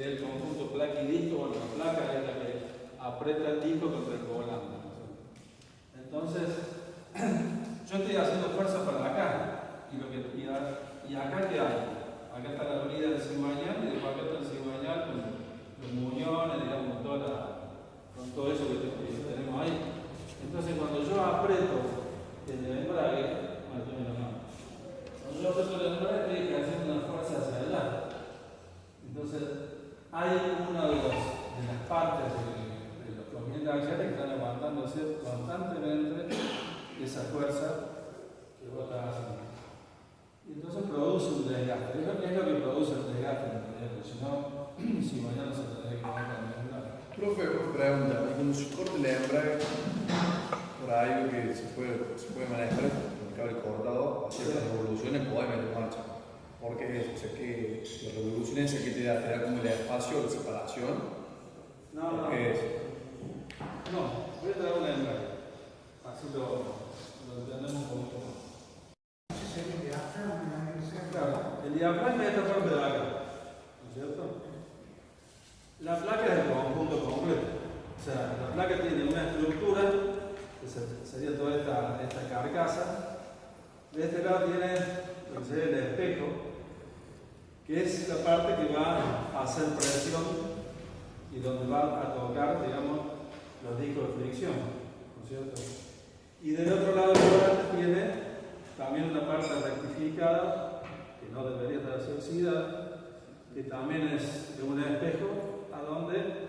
El conjunto placa y disco, bueno, la placa es la que aprieta el disco contra el volante. Entonces, yo estoy haciendo fuerza para acá. Y acá ¿qué hay? Acá está la avenida de Cigüeñal y después acá está el Cigüeñal con los muñones, digamos, con todo eso que tenemos ahí. Entonces, cuando yo aprieto el embrague, cuando yo aprieto el embrague estoy haciendo una fuerza hacia allá. Entonces, hay una de las partes de los comienzos axiales que están aguantándose constantemente esa fuerza que vos estás haciendo. Y entonces produce un desgaste. Es lo que produce el desgaste, porque si mañana se tendría que quedar con el embrague. Profe, una pregunta. Y cuando se corta el embrague, por ahí algo que se puede manejar con el cable cortado, hacia las revoluciones podés meter marcha. ¿Por qué es eso? O sea, que la revolución esa que te da como el espacio de separación. No. ¿Qué es? No, voy a traer un embrague. Así lo entendemos un poquito más. Claro, el diafragma es esta parte de acá, ¿no es cierto? La placa es el conjunto completo. O sea, la placa tiene una estructura, que sería toda esta carcasa. De este lado tiene lo que sería el espejo, que es la parte que va a hacer presión y donde va a tocar, digamos, los discos de fricción, ¿no es cierto? Y del otro lado del volante tiene también una parte rectificada, que no debería estar así oxidada, que también es de un espejo a donde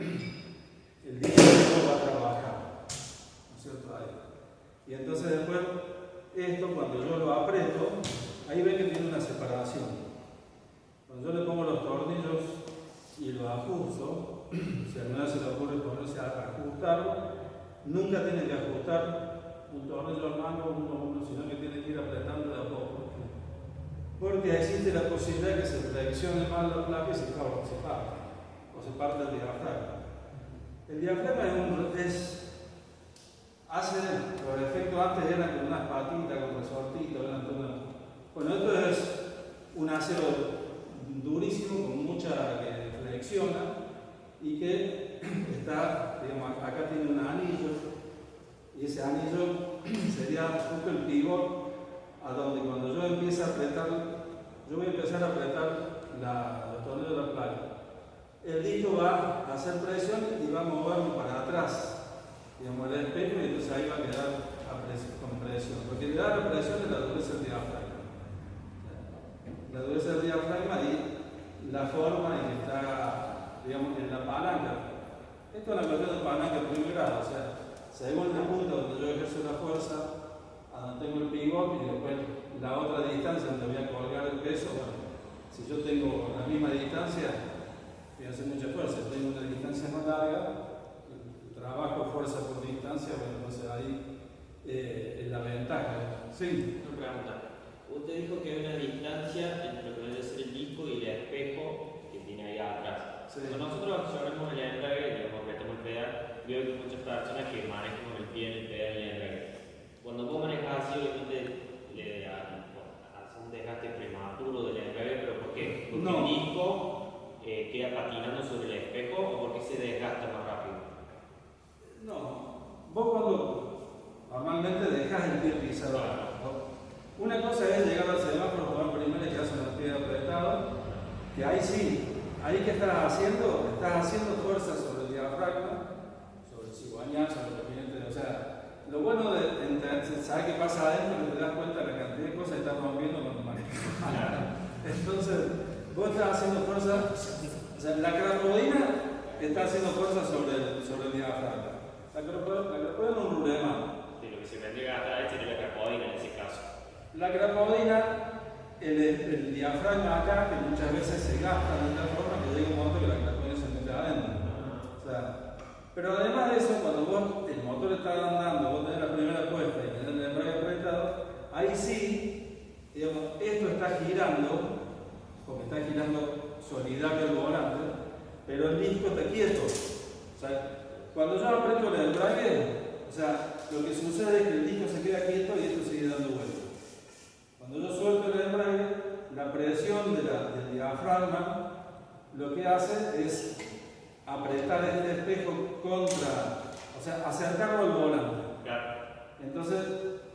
el disco va a trabajar, ¿no es cierto? Ahí. Y entonces después, esto cuando yo lo aprieto, ahí ven que tiene una separación. Cuando yo le pongo los tornillos y lo ajusto, si a alguna vez se le ocurre ponerse a ajustarlo, nunca tiene que ajustar un tornillo al mango uno a uno, sino que tiene que ir apretando de a poco. Porque existe la posibilidad de que se flexione mal la placa y se parte, o se parte el diafragma. El diafragma hace los efectos antes eran con unas patitas, con resortitos, bueno, esto es un acero durísimo con mucha que flexiona y que está, digamos, acá tiene un anillo. Y ese anillo sería justo el pivot a donde cuando yo empiece a apretar, yo voy a empezar a apretar los tornillos de la placa. El disco va a hacer presión y va a moverlo para atrás, digamos, el espejo, y entonces ahí va a quedar con presión. Porque le da la presión es la dureza del diafragma. La dureza del diafragma y la forma en que está, digamos, en la palanca. Esto es la cuestión de palanca de primer grado, o sea, según el punto donde yo ejerzo la fuerza, a donde tengo el pivot y después la otra distancia donde voy a colgar el peso, bueno, si yo tengo la misma distancia, voy a hacer mucha fuerza. Si tengo una distancia más larga, trabajo fuerza por distancia, bueno, entonces ahí es la ventaja. Sí. Una pregunta. Usted dijo que hay una distancia entre lo que debe ser el disco y el espejo que tiene ahí atrás. Sí. Cuando nosotros accionamos el embrague, digamos, apretamos el pedal, veo que muchas personas que manejan con el pie en el pedal y el embrague. Cuando vos manejas así, obviamente le hace un desgaste prematuro del embrague, pero ¿por qué? Porque No. el disco queda patinando sobre el espejo o porque se desgasta más rápido. No, vos cuando normalmente dejas el pie pisado, ¿no? Una cosa es llegar al semáforo, tomar primero y quedarse los pies apretados, que ahí sí, ahí que estás haciendo fuerza sobre el diafragma, sobre el cigüeñal, sobre el repinete, o sea, lo bueno de saber qué pasa adentro, que te das cuenta de la cantidad de cosas que estás rompiendo cuando manejas. Entonces, vos estás haciendo fuerza, o sea, la crapodina está haciendo fuerza sobre el diafragma. La crapodina es un rulema. De lo que se vendría a traer sería la crapodina en ese caso. La crapodina, el diafragma acá, que muchas veces se gasta de tal forma que llega un momento que la crapodina se mete adentro. O sea, pero además de eso, cuando el motor está andando, vos tenés la primera puesta y tenés el embrague apretado, ahí sí, digamos, esto está girando, porque está girando solidario el volante, pero el disco está quieto. O sea, cuando yo aprieto el embrague, o sea, lo que sucede es que el disco se queda quieto y esto sigue dando vueltas. Cuando yo suelto el embrague, la presión del diafragma lo que hace es apretar este espejo contra, o sea, acercarlo al volante. Claro. Entonces,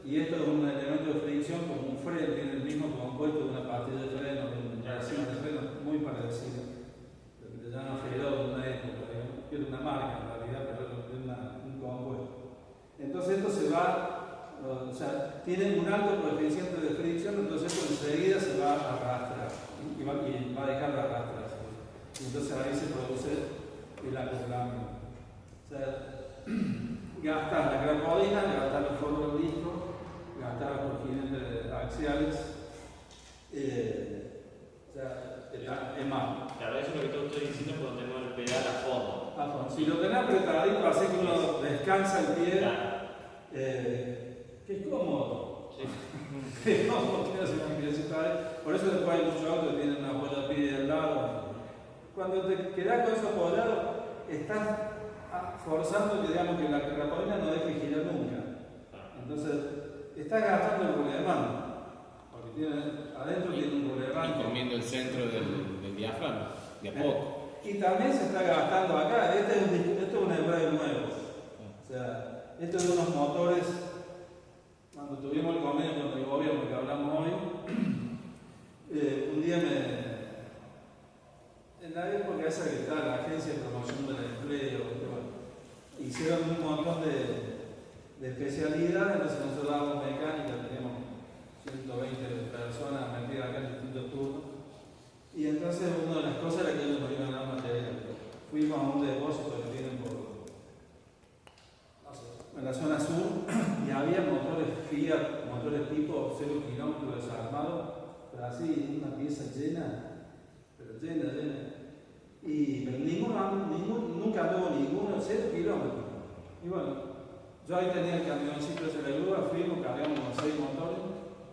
y esto es un elemento de fricción como un freno, tiene el mismo compuesto de una pastilla de freno, de una relación de freno muy parecida. Lo que se llama Ferro de una época, que era una marca en realidad, pero es un compuesto. Entonces esto se va, o sea, tiene un alto coeficiente de fricción, entonces esto enseguida se va a arrastrar y va a dejar de arrastrarse. Y entonces ahí se produce el acoplamiento. O sea, gastas la crapodina, gastas los forros del disco, gastas los cortinantes axiales, o sea, es malo. Claro, eso es lo que te estoy diciendo cuando tenemos el pedal a fondo. Si lo tenés apretadito, hace que uno descansa el pie, Claro. que es cómodo. Sí. Es cómodo, tiene una piecita ahí. Por eso después hay muchos autos que tienen una apoya pie al lado. Cuando te quedás con eso apoyado, estás forzando que, digamos, que la crapodina no deje girar nunca. Entonces, estás gastando el rulemán. Porque adentro tiene un rulemán. Y comiendo el centro del diafragma, de a poco. Y también se está gastando acá. Este es un embrague nuevo. O sea, esto es de unos motores. Cuando tuvimos el convenio con el gobierno que hablamos hoy, un día en la época esa que está la Agencia de Promoción del Empleo, hicieron un montón de especialidades, entonces nosotros dábamos mecánica, teníamos 120 personas metidas acá en distintos turnos, y entonces una de las cosas era que ellos nos iban a dar material. Fuimos a un depósito que tienen en la zona sur, y había motores Fiat, motores tipo 0 kilómetros desarmados, pero así, una pieza llena, pero llena. Pero nunca anduvo ninguno, 0 kilómetros. Y bueno, yo ahí tenía el camioncito de la grúa, fuimos, cargamos con 6 motores,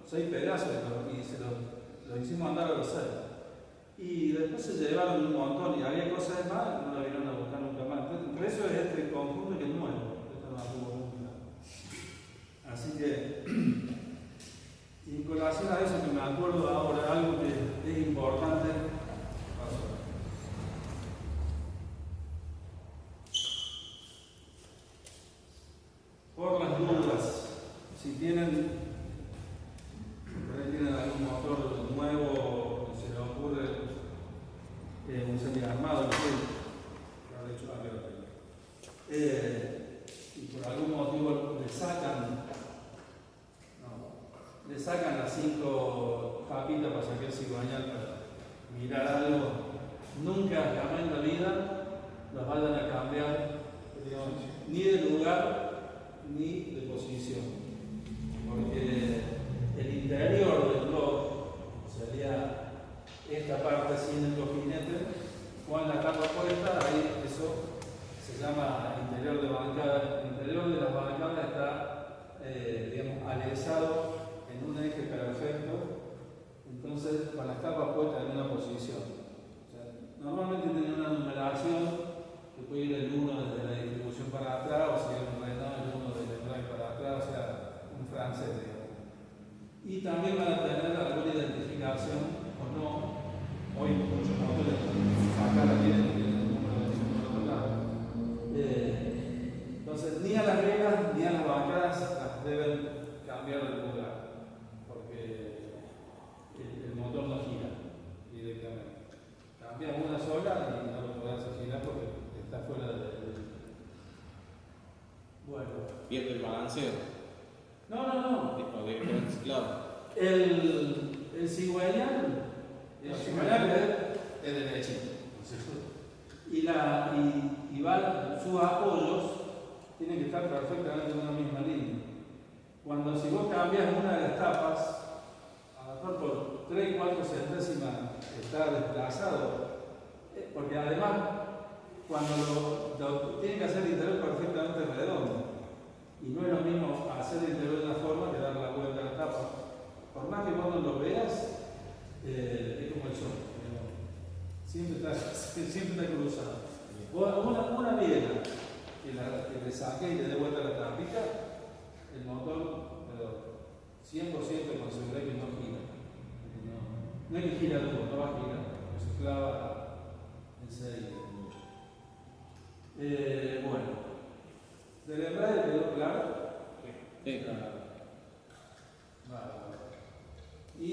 6 pedazos, y se los hicimos andar a los 6. Y después se llevaron un montón, y había cosas más, no la vieron a buscar nunca más. Entre eso es este conjunto que es nuevo, esto no anduvo nunca. Así que, y en colación a eso que me acuerdo ahora, algo que es importante, por las dudas, si tienen algún motor nuevo, se le ocurre un semiarmado, y por algún motivo le sacan las 5 papitas para sacar el cigüeñal para mirar algo, nunca jamás en la vida los vayan a cambiar, digamos, ni de lugar ni de posición, porque el interior del blog sería esta parte. Entonces, con las tapas puestas en una posición. O sea, normalmente tiene una numeración que puede ir el 1 desde la distribución para atrás, o sea, un Renault, el 1 desde atrás para atrás, o sea, un francés, digamos. Y también van a tener alguna identificación o no. Hoy muchos motores acá la tienen el número de lado. Entonces, ni a las reglas ni a las bancadas las deben cambiar de lugar, porque el motor no gira directamente. Cambias una sola y no lo podrás girar porque está fuera del. Bueno. Pierde el balanceo. No. Claro. El cigüeñal es derechito. Y sus apoyos tienen que estar perfectamente en una misma línea. Si vos cambias una de las tapas, a lo mejor por 3-4 centésimas está desplazado, porque además cuando lo tienen que hacer el interior perfectamente redondo, y no es lo mismo hacer el interior de una forma que dar la vuelta a la tapa. Por más que vos no lo veas, es como el sol, siempre está cruzado. Una biela que le saque y le dé vuelta a la tapita, el motor, pero 100% con seguridad que no gira. No es que gira duro, no va a girar, se clava enseguida. Bueno, ¿del embrague quedó claro? Sí. Vale. Y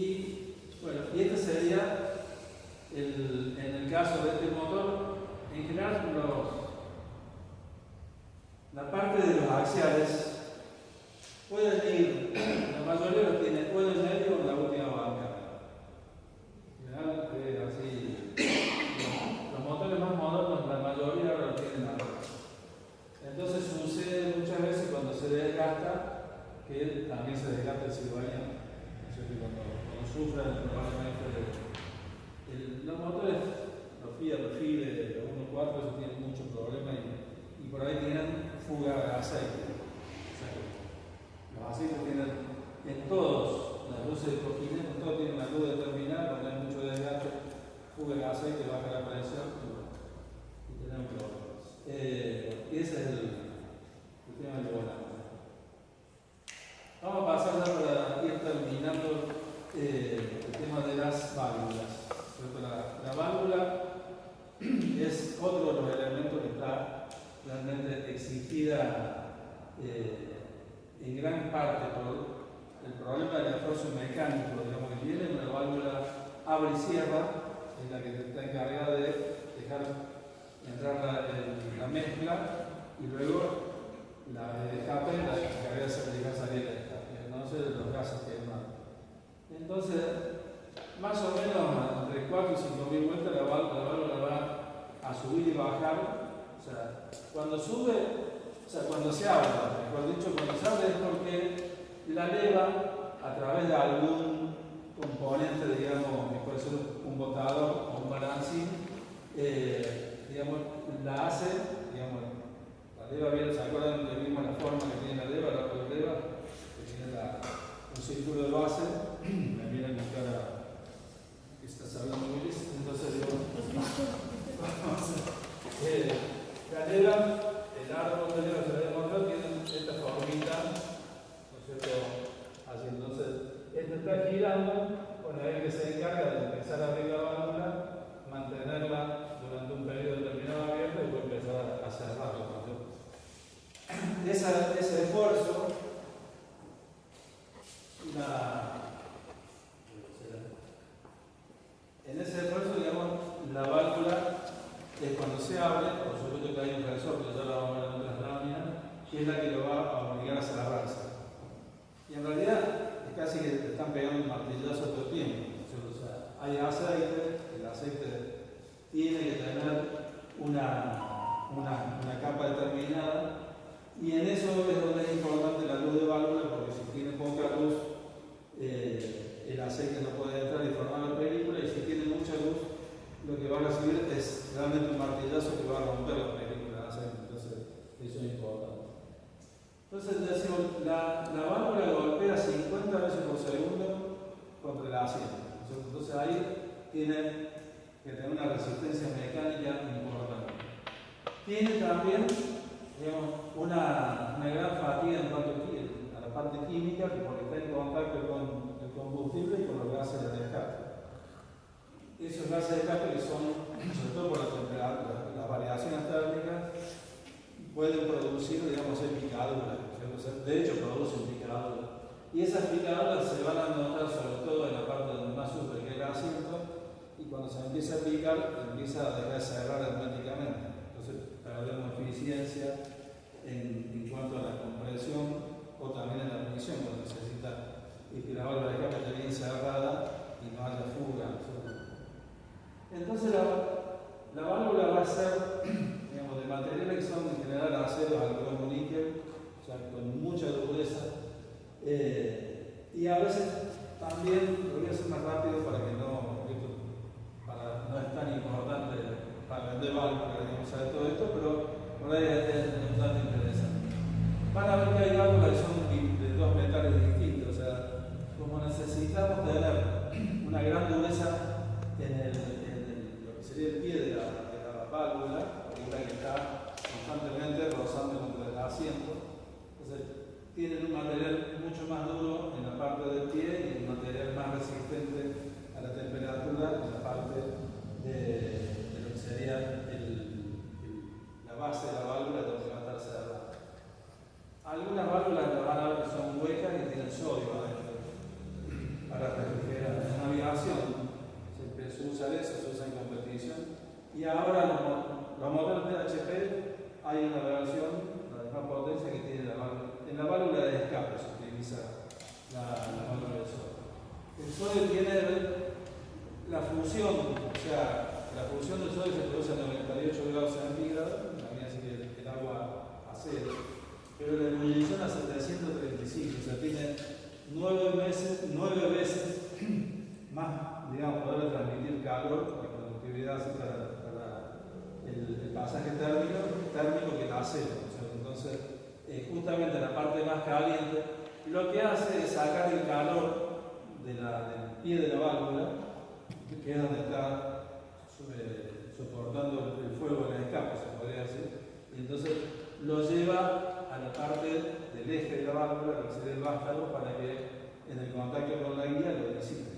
bueno, y este sería en el caso de este motor, en general la parte de los axiales pueden ir, la mayoría los tiene o en el medio o en la última banca. En general es así. Los motores más modernos, la mayoría ahora los tienen arriba. Entonces sucede muchas veces cuando se desgasta que también se desgasta el cigüeñal. Cuando sufren probablemente los motores, los Fiat, los Fide, los 1.4, eso tienen muchos problemas y por ahí tienen fuga de aceite. O sea, los aceites tienen en todos, las luces de cojines, todos tienen una luz determinada, cuando hay mucho desgaste, fuga de aceite, baja la presión y tenemos problemas. Ese es el tema del volante. Vamos a pasar ya para ir terminando el tema de las válvulas. La válvula es otro de los elementos que está realmente exigida en gran parte por el problema del esfuerzo mecánico, digamos, que tiene una válvula abre y cierra, es la que está encargada de dejar entrar la mezcla y luego la de escape, la encargada de dejar salir el escape, no sé de los gases que emanan. Entonces, más o menos entre 4 y 5 mil vueltas la válvula va a subir y bajar. O sea, cuando sube, o sea, cuando se abre, mejor dicho, cuando se abre es porque la leva a través de algún componente, digamos, que puede ser un botador o un balancín, digamos, la hace, digamos, la leva viene, ¿se acuerdan de mismo la forma que tiene la leva, la leva, que tiene un círculo de base, me viene en la cara que estás hablando muy bien, entonces digo, la leva, el árbol de leva que se demostrado tiene esta formita, ¿no es cierto? Así, entonces, este está girando, bueno, es el que se encarga de empezar a abrir la válvula, mantenerla durante un periodo determinado abierto y después empezar a cerrarla. Ese esfuerzo, tiene que tener una resistencia mecánica importante. Tiene también, digamos, una gran fatiga en cuanto a la parte química, porque está en contacto con el combustible y con los gases de escape. Esos gases de escape que son, sobre todo por la temperatura, las variaciones térmicas, pueden producir, digamos, picaduras, ¿cierto? O sea, de hecho producen picaduras. Y esas picaduras se van a notar sobre todo en la parte donde más sufre, que es el asiento, y cuando se empieza a picar, empieza a dejar de cerrar herméticamente. Entonces perdemos eficiencia en cuanto a la compresión o también en la munición, cuando necesita que la válvula de escape esté bien cerrada y no haya fuga, ¿cierto? Entonces la válvula va a ser, digamos, de materiales que son en general aceros, algodón, níquel, o sea, con mucha dureza, y a veces también, lo voy a hacer más rápido para que no es tan importante para vender válvulas, digamos, saber todo esto, pero por ahí es un dato interesante. Van a ver que hay válvulas que son de dos metales distintos, o sea, como necesitamos tener una gran dureza en lo que sería el pie de la válvula, porque es la que está constantemente rozando contra el asiento, entonces tienen un material mucho más duro en la parte del pie y un material más resistente a la temperatura en la parte de lo que sería la base de la válvula donde va a estar cerrada. Algunas válvulas van a ver que son huecas y tienen sodio adentro para refrigerar. En navegación se usa eso, se usa en competición. Y ahora los motores PHP hay una versión, la de más potencia, que tiene la válvula. En la válvula de escape se utiliza la válvula de sodio. El sodio tiene la fusión, o sea, la fusión del sodio se produce a 98 grados centígrados, también así que el agua a cero, pero la ebullición a 735, o sea, tiene 9 veces más, digamos, poder transmitir calor, la conductividad para el pasaje térmico que el acero. O sea, entonces, justamente la parte más caliente, lo que hace es sacar el calor del pie de la válvula, que es donde está soportando el fuego del escape, se podría decir, y entonces lo lleva a la parte del eje de la válvula, que sería el vástago, para que en el contacto con la guía lo disipe.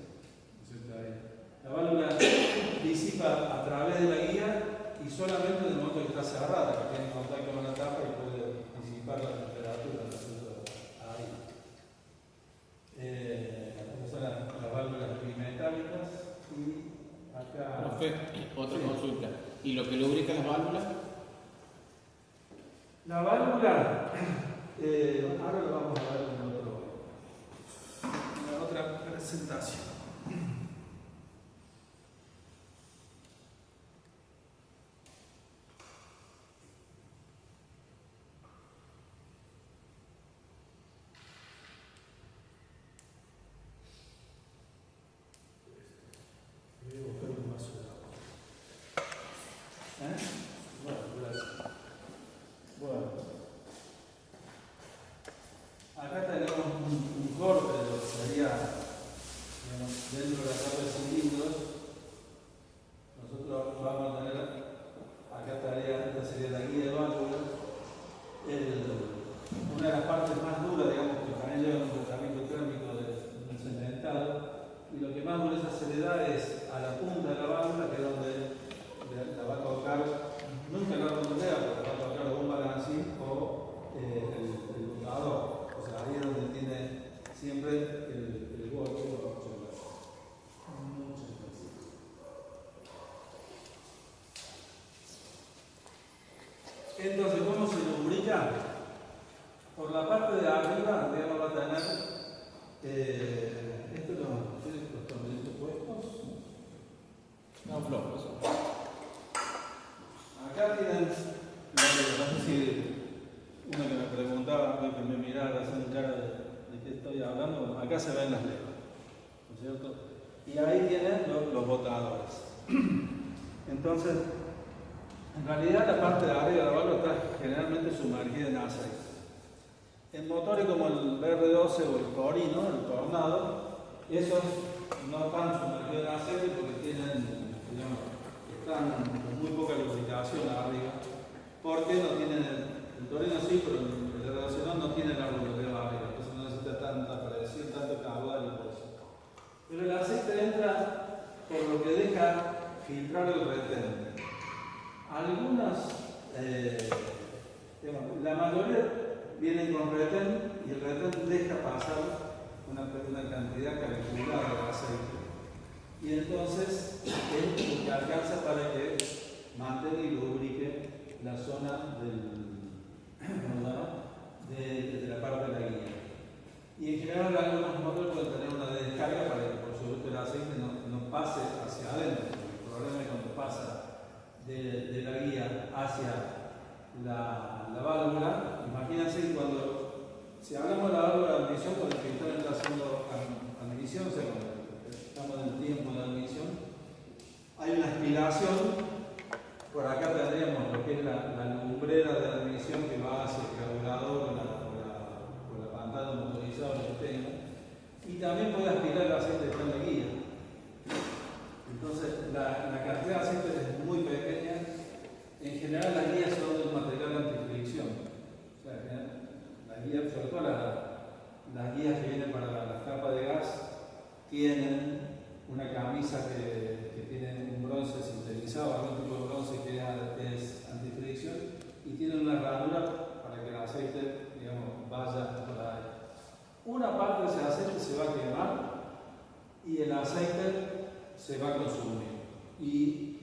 La válvula disipa a través de la guía y solamente en el momento que está cerrada, que tiene contacto con la tapa y puede disipar la temperatura ahí. Estas son las válvulas bimetálicas y acá. Profe, otra consulta. ¿Y lo que lubrica las válvulas? La válvula, ahora lo vamos a ver en otra presentación. Acá tenemos un corte de lo que sería, digamos, dentro de la capa de cilindros. Nosotros vamos a tener, esta sería la guía de válvulas. Una de las partes más duras, digamos, que también lleva un tratamiento térmico del cementado, y lo que más dureza se le da es a la punta de la válvula, que es donde la va a tocar, nunca la va a tocar, porque va a tocar o un balancín o el botador. O sea, ahí es donde tiene siempre el golpe. Entonces, ¿cómo se lubrica? Por la parte de arriba, digamos, va a tener los tornillitos puestos. No, flojos. Acá tienen, no sé si uno que me preguntaba, que me mirara haciendo cara de qué estoy hablando, acá se ven las levas, ¿no es cierto? Y ahí tienen los botadores. Entonces, en realidad la parte de arriba de la válvula está generalmente sumergida en aceite. En motores como el BR12 o el Corino, el Tornado, esos no están sumergidos en aceite porque tienen con muy poca lubricación arriba, porque no tienen el Torino sí, pero el relacionado no tiene la lubricación arriba, entonces no necesita tanta presión, tanto caudal y por eso. Pero el aceite entra por lo que deja filtrar el retén. Algunas, digamos, la mayoría vienen con retén y el retén deja pasar una cantidad calculada de aceite. Y entonces es lo que alcanza para que mantenga y lubrique la zona de la parte de la guía. Y en general algunos motores pueden tener una descarga para que por supuesto el aceite no pase hacia adentro. El problema es cuando pasa de la guía hacia la válvula. Imagínense cuando, si hablamos de la válvula de admisión, cuando el pintor está haciendo admisión, o sea, cuando estamos en el tiempo de admisión, hay una aspiración. Por acá tendríamos lo que es la lumbrera de admisión que va hacia el carburador o la pantalla motorizada que tenga, y también puede aspirar el aceite que está en la guía. Entonces, la cantidad de aceite es muy pequeña. En general, las guías son de un material antifricción. O sea, las guías, sobre todo las guías que vienen para la capa de gas, tienen una camisa que tiene un bronce sintetizado, algún tipo de bronce que es antifricción, y tiene una ranura para que el aceite, digamos, vaya por ahí. Una parte de ese aceite se va a quemar y el aceite se va a consumir. Y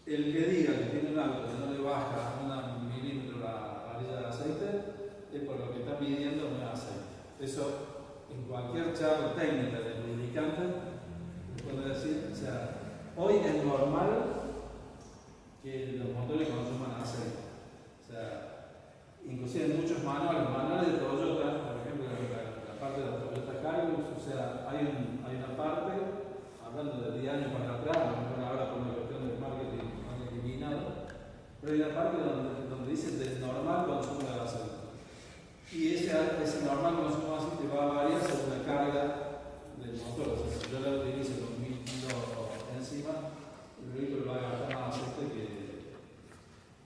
el que diga que tiene un auto que no le baja un milímetro la varilla de aceite es por lo que está pidiendo un aceite. Eso en cualquier charla técnica de lubricante le puedo decir, o sea, hoy es normal que los motores consuman aceite. O sea, inclusive en muchos manuales de Toyota, por ejemplo, la parte de la Toyota Hilux, o sea, hay una parte, hablando de 10 años para atrás, a lo mejor ahora por una cuestión de marketing eliminado, pero hay una parte donde dice del normal consumo de aceite. Y ese normal consumo de aceite va a variar según la carga del motor. O sea, si yo lo utilizo con 1000 kilos encima, el vehículo va a gastar más aceite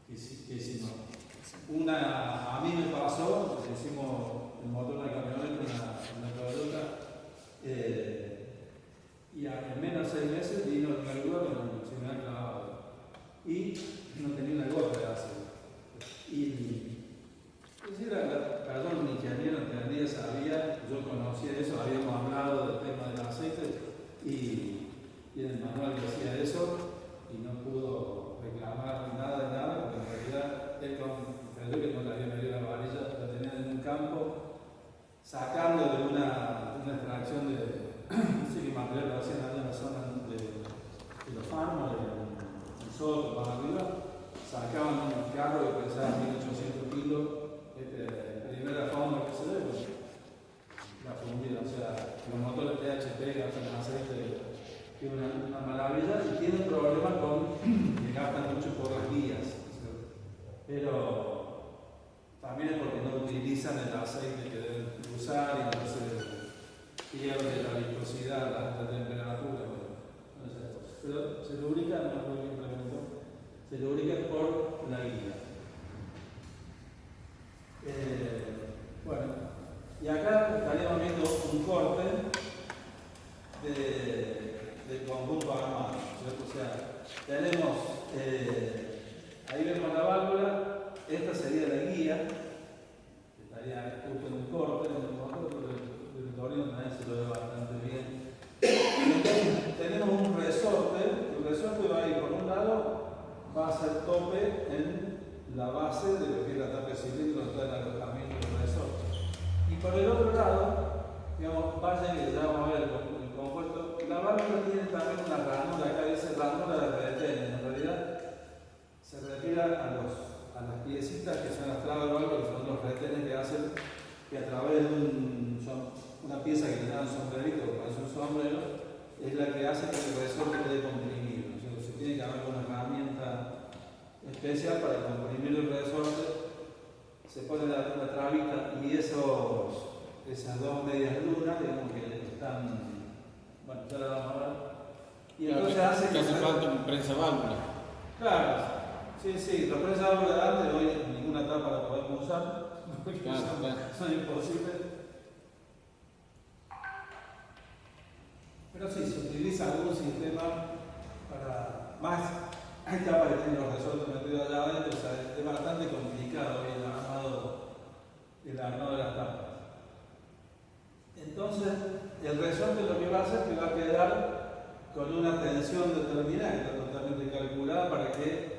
que si no. A mí me pasó, hicimos el motor de la camioneta, una Toyota, y en menos de 6 meses vino una grúa con se me ha clavado. Y no tenía una gota de aceite. Perdón, un ingeniero entendía, sabía, yo conocía eso, habíamos hablado del tema del aceite y en el manual decía eso y no pudo reclamar nada de nada, porque en realidad él creyó que no le había medido la varilla, la tenía en un campo sacando de una extracción de sí, material que hacían allá en la zona de los farmos, de Soto, para arriba, sacaban un carro que pesaba 1800 kilos, primera forma que se debe, la fundida, o sea, los motores THP que hacen aceite, que es una maravilla, y tienen problemas que gastan mucho por las guías, pero también es porque no utilizan el aceite que deben usar y entonces pierde la viscosidad, la temperatura, pero se lubrica, no lo que implementó, se lubrica por la guía. Bueno, y acá estaríamos viendo un corte del conjunto armado, ¿cierto? O sea, tenemos, ahí vemos la válvula, esta sería la guía, que estaría justo en un corte, en el motor, el Torino también se lo ve bastante bien. Entonces, tenemos un resorte, el resorte va a ir por un lado, va a ser tope en la base de lo que es la tapa de cilindro, donde está el alojamiento del resorte. Y por el otro lado, digamos, vaya que ya vamos a ver el compuesto, la válvula tiene también una ranura, acá dice ranura de retén, en realidad se refiere a las piecitas que son las trabas de válvula, que son los retenes que hacen que a través de una pieza que le dan un sombrerito, que parece un sombrero, es la que hace que el resorte quede comprimido. O sea, se tiene que haber una herramienta especial para comprimir el resorte, se pone la trabita y esas dos medias lunas, digamos que están, bueno, ya la vamos a ver. Y entonces hace que hace falta un prensa válvula. Claro, sí, los precios de válvula de adelante hoy ninguna tapa la podemos usar, porque Claro, claro. son imposibles. Pero sí, se utiliza algún sistema para más. Hay tapas que tienen los resortes metidos allá adentro, o sea, es bastante complicado hoy el armado de las tapas. Entonces, el resorte lo que va a hacer es que va a quedar con una tensión determinada, que está totalmente calculada para que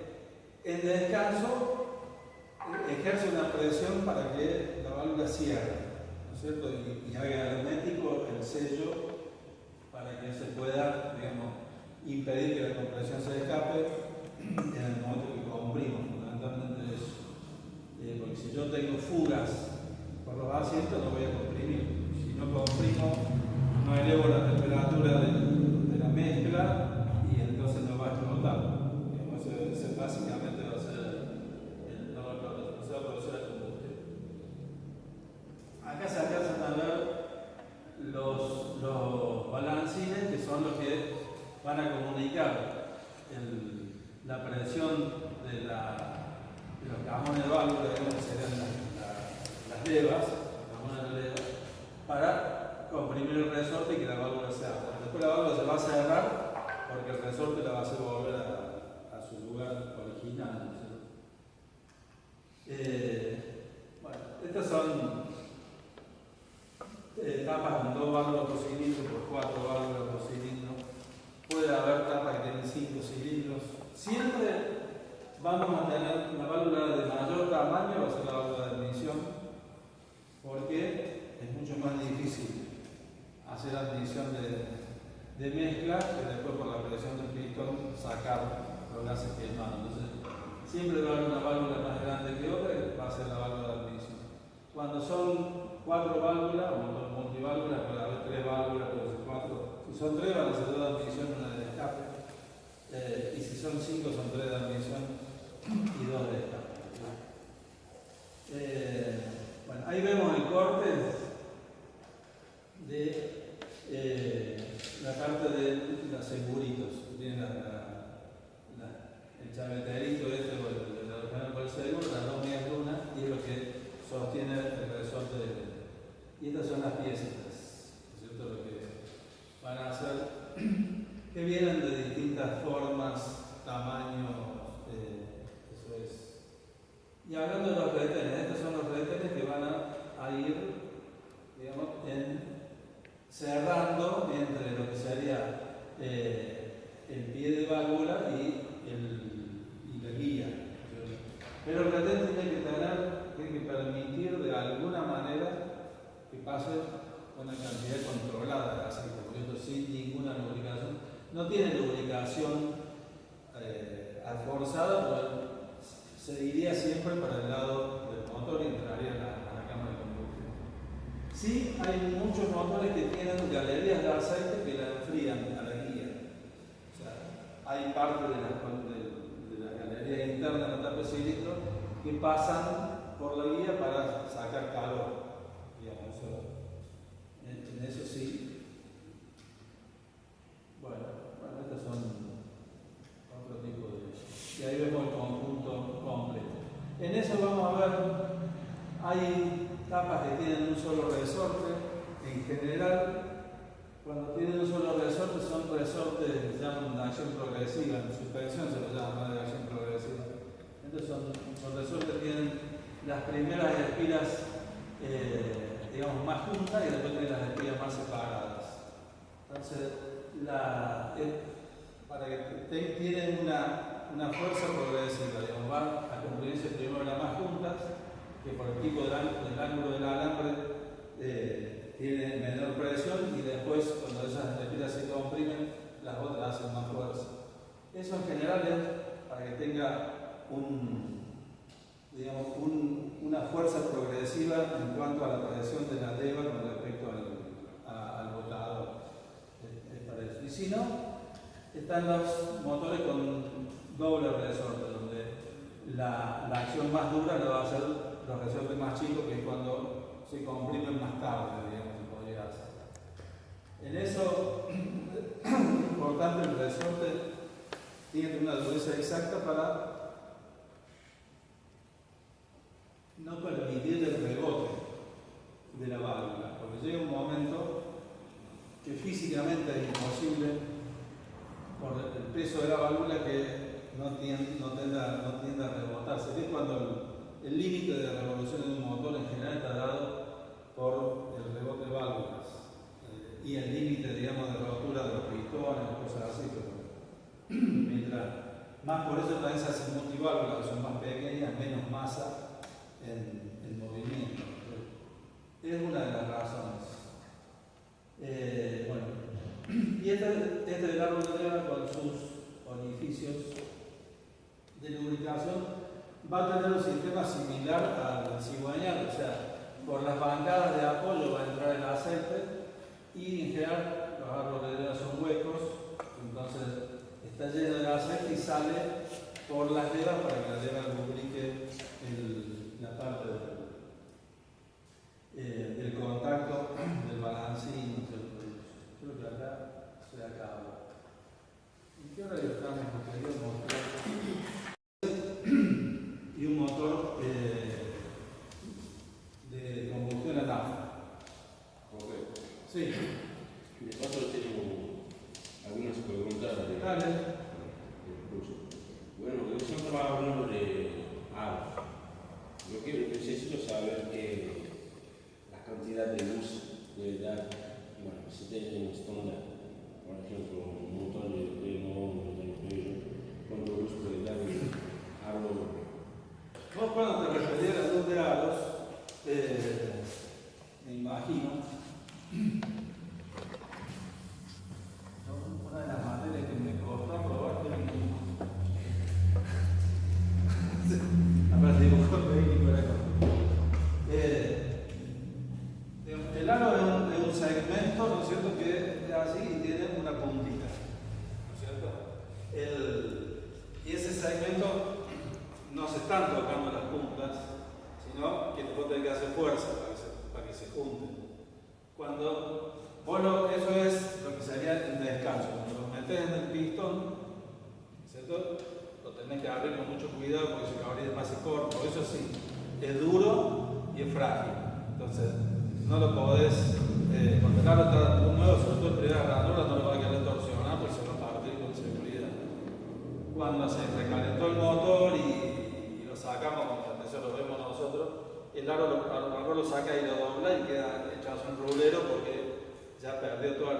en descanso ejerce una presión para que la válvula cierre, ¿no es cierto? Y haga hermético el sello para que se pueda, digamos, impedir que la compresión se escape en el momento que comprimo, fundamentalmente eso. Porque si yo tengo fugas por los asientos no voy a comprimir. Si no comprimo, no elevo la temperatura de la mezcla y entonces no va a explotar. Ese básicamente va a ser no va a explotar, no se va a producir el combustible. Acá se alcanzan a ver los balancines, que son los que van a comunicar la presión de los cajones de válvula, que serían las levas, los cajones de levas, para comprimir el resorte y que la válvula se abra. Después la válvula se va a cerrar porque el resorte la va a hacer volver a su lugar original, ¿no es cierto? Bueno, estas son tapas con 2 válvulas por cilindro, por 4 válvulas por cilindro. Puede haber tapas que tienen 5 cilindros. Siempre vamos a tener la válvula de mayor tamaño, va a ser la válvula de admisión, porque es mucho más difícil hacer admisión de mezcla que después por la presión del pistón sacar los gases quemados. Entonces, siempre va a haber una válvula más grande que otra que va a ser la válvula de admisión. Cuando son 4 válvulas o multiválvulas, puede haber 3 válvulas, puede ser 4. Si son 3 van a ser 2 de admisión y 1 de escape. Y si son 5 son 3 de admisión y 2 de escape. Bueno, ahí vemos el corte de la parte de los seguritos. Tiene el chaveterito este o el original por el seguro, las 2 medias lunas, y es lo que sostiene el resorte. Y estas son las piezas, ¿no es cierto? Lo que van a hacer, que vienen de distintas formas, tamaños, eso es. Y hablando de los retenes, estos son los retenes que van a ir, digamos, cerrando entre lo que sería el pie de válvula y la guía. Pero el retén tiene que permitir de alguna manera que pase una cantidad controlada de aceite, porque esto sin ninguna lubricación. No tiene lubricación forzada, pero se iría siempre para el lado del motor y entraría a la cámara de combustión. Sí, hay muchos motores que tienen galerías de aceite que la enfrían a la guía. O sea, hay parte de la galería interna de la tapa de cilindro que pasan por la guía para sacar calor. Digamos, en eso sí. Bueno, estos son otro tipo de. Y ahí vemos el conjunto completo. En eso vamos a ver, hay tapas que tienen un solo resorte. En general, cuando tienen un solo resorte, son resortes que se llaman de acción progresiva. En suspensión se los llama de acción progresiva. Entonces, los resortes tienen las primeras espiras, digamos, más juntas y después tienen las espiras más separadas. Entonces, para que tienen una fuerza progresiva, digamos, van a comprimirse primero las más juntas, que por el tipo del ángulo del alambre tiene menor presión, y después, cuando esas espiras se comprimen, las otras hacen más fuerza. Eso en general es para que tenga una fuerza progresiva en cuanto a la presión de la leva con respecto al botador. Es para eso. Y si no, están los motores con doble resorte, donde la acción más dura la va a hacer los resortes más chicos, que es cuando se comprimen más tarde, digamos, se podría hacer. En eso, es importante el resorte tiene que tener una dureza exacta para no permitir el rebote de la válvula, porque llega un momento que físicamente es imposible por el peso de la válvula que no tiende a rebotarse. Es cuando el límite de revolución de un motor en general está dado por el rebote de válvulas y el límite, digamos, de rotura de los pistones o cosas así. Pero mientras más, por eso también se hacen multiválvulas, que son más pequeñas, menos masa en movimiento. Es una de las razones. Bueno, y este es el árbol de tierra con sus orificios de lubricación va a tener un sistema similar al cigüeñal, o sea, por las bancadas de apoyo va a entrar el aceite y en general los árboles de tierra son huecos, entonces está lleno de aceite y sale por las levas para que la leva lubrique la parte del contacto del balancín. Creo que acá se acaba. ¿En qué hora estamos? Quería mostrar. Y un motor de combustión a nafta. Ok. Sí. De paso tengo algunas preguntas de Dale. curso. Bueno, yo siempre hablando de agua. Yo necesito saber la cantidad de luz de dar, bueno, si tienen estándar, por ejemplo, un motor de Renault, un motor de Peugeot, ¿cuánto luz puede dar el árbol? Vos cuando te referías a luz de aros, me imagino, una de las materias que me costó aprobar fue aparte dibujo técnico era el aro es un segmento, ¿no es cierto?, que es así y tiene una puntita, ¿no es cierto? Y ese segmento no se están tocando las puntas, sino que vos tenés que hacer fuerza para que se junten. Cuando eso es lo que sería el descanso. Cuando lo metés en el pistón, ¿cierto?, lo tenés que abrir con mucho cuidado porque si lo abrís de más se corta. Por eso sí, es duro y es frágil. Entonces, no lo podés, cuando el aro está nuevo, sobre todo en primera ranura, no lo va a querer torsionar porque se va a partir con seguridad. Cuando se recalentó el motor y lo sacamos, como la atención lo vemos nosotros, el aro lo saca y lo dobla y queda echado un rulero porque ya perdió toda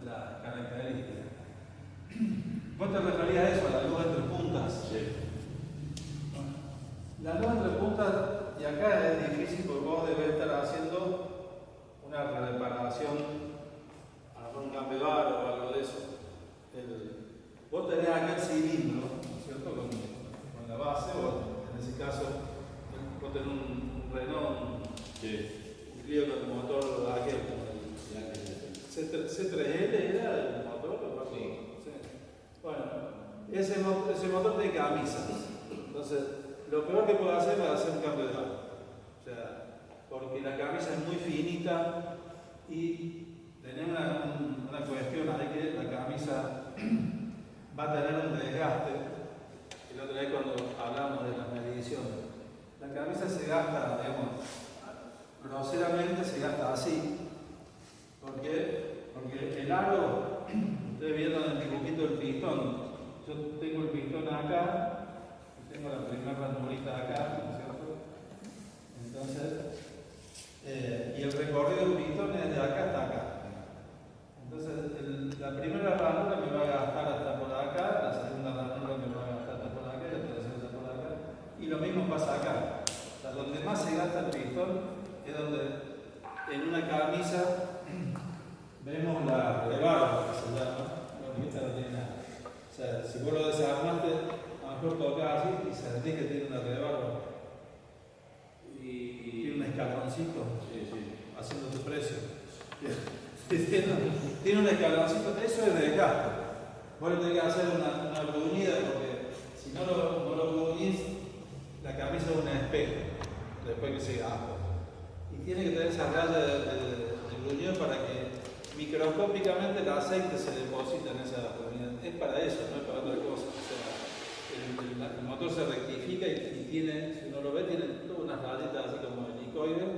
la característica. ¿Vos te referías a eso, a la luz entre puntas? Sí. Bueno, la luz entre puntas, y acá es difícil porque vos debés estar haciendo una reparación, un cambio de aro o algo de eso. Vos tenés acá el cilindro, ¿no es cierto?, con la base, o en ese caso, vos tenés un Renault, un Clio con el motor de aquel, C3L era el motor, ¿o sí? Sí. Bueno, ese motor tiene camisas, entonces lo peor que puedo hacer es hacer un cambio de aro, o sea, porque la camisa es muy finita y tenés una cuestión ahí que la camisa va a tener un desgaste. El otro día cuando hablamos de las mediciones, la camisa se gasta, digamos, groseramente se gasta así. ¿Por qué? Porque el aro, ustedes vieron el dibujito del pistón, yo tengo el pistón acá, y tengo la primera ranurita acá, ¿no es cierto? Entonces, y el recorrido del pistón es de acá hasta acá. Entonces, la primera ranura me va a gastar hasta por acá, la segunda ranura me va a gastar hasta por acá, y la tercera hasta por acá. Y lo mismo pasa acá. O sea, donde más se gasta el pistón es donde en una camisa vemos la rebarba, que se llama. Bueno, esta no tiene nada. O sea, si vos lo desarmaste, a lo mejor tocas así y sentís que tiene una rebarba. Y tiene un escaloncito, haciendo tu precio. Tiene un escaloncito, eso es desgaste. Vos le tenés que hacer una bruñida porque si no lo bruñís, la camisa es un espejo después que se gasta. Y tiene que tener esa raya de bruñido para que microscópicamente el aceite se deposite en esa bruñida. Es para eso, no es para otra cosa. tiene, si uno lo ve, tiene todas unas rayitas así como helicoides,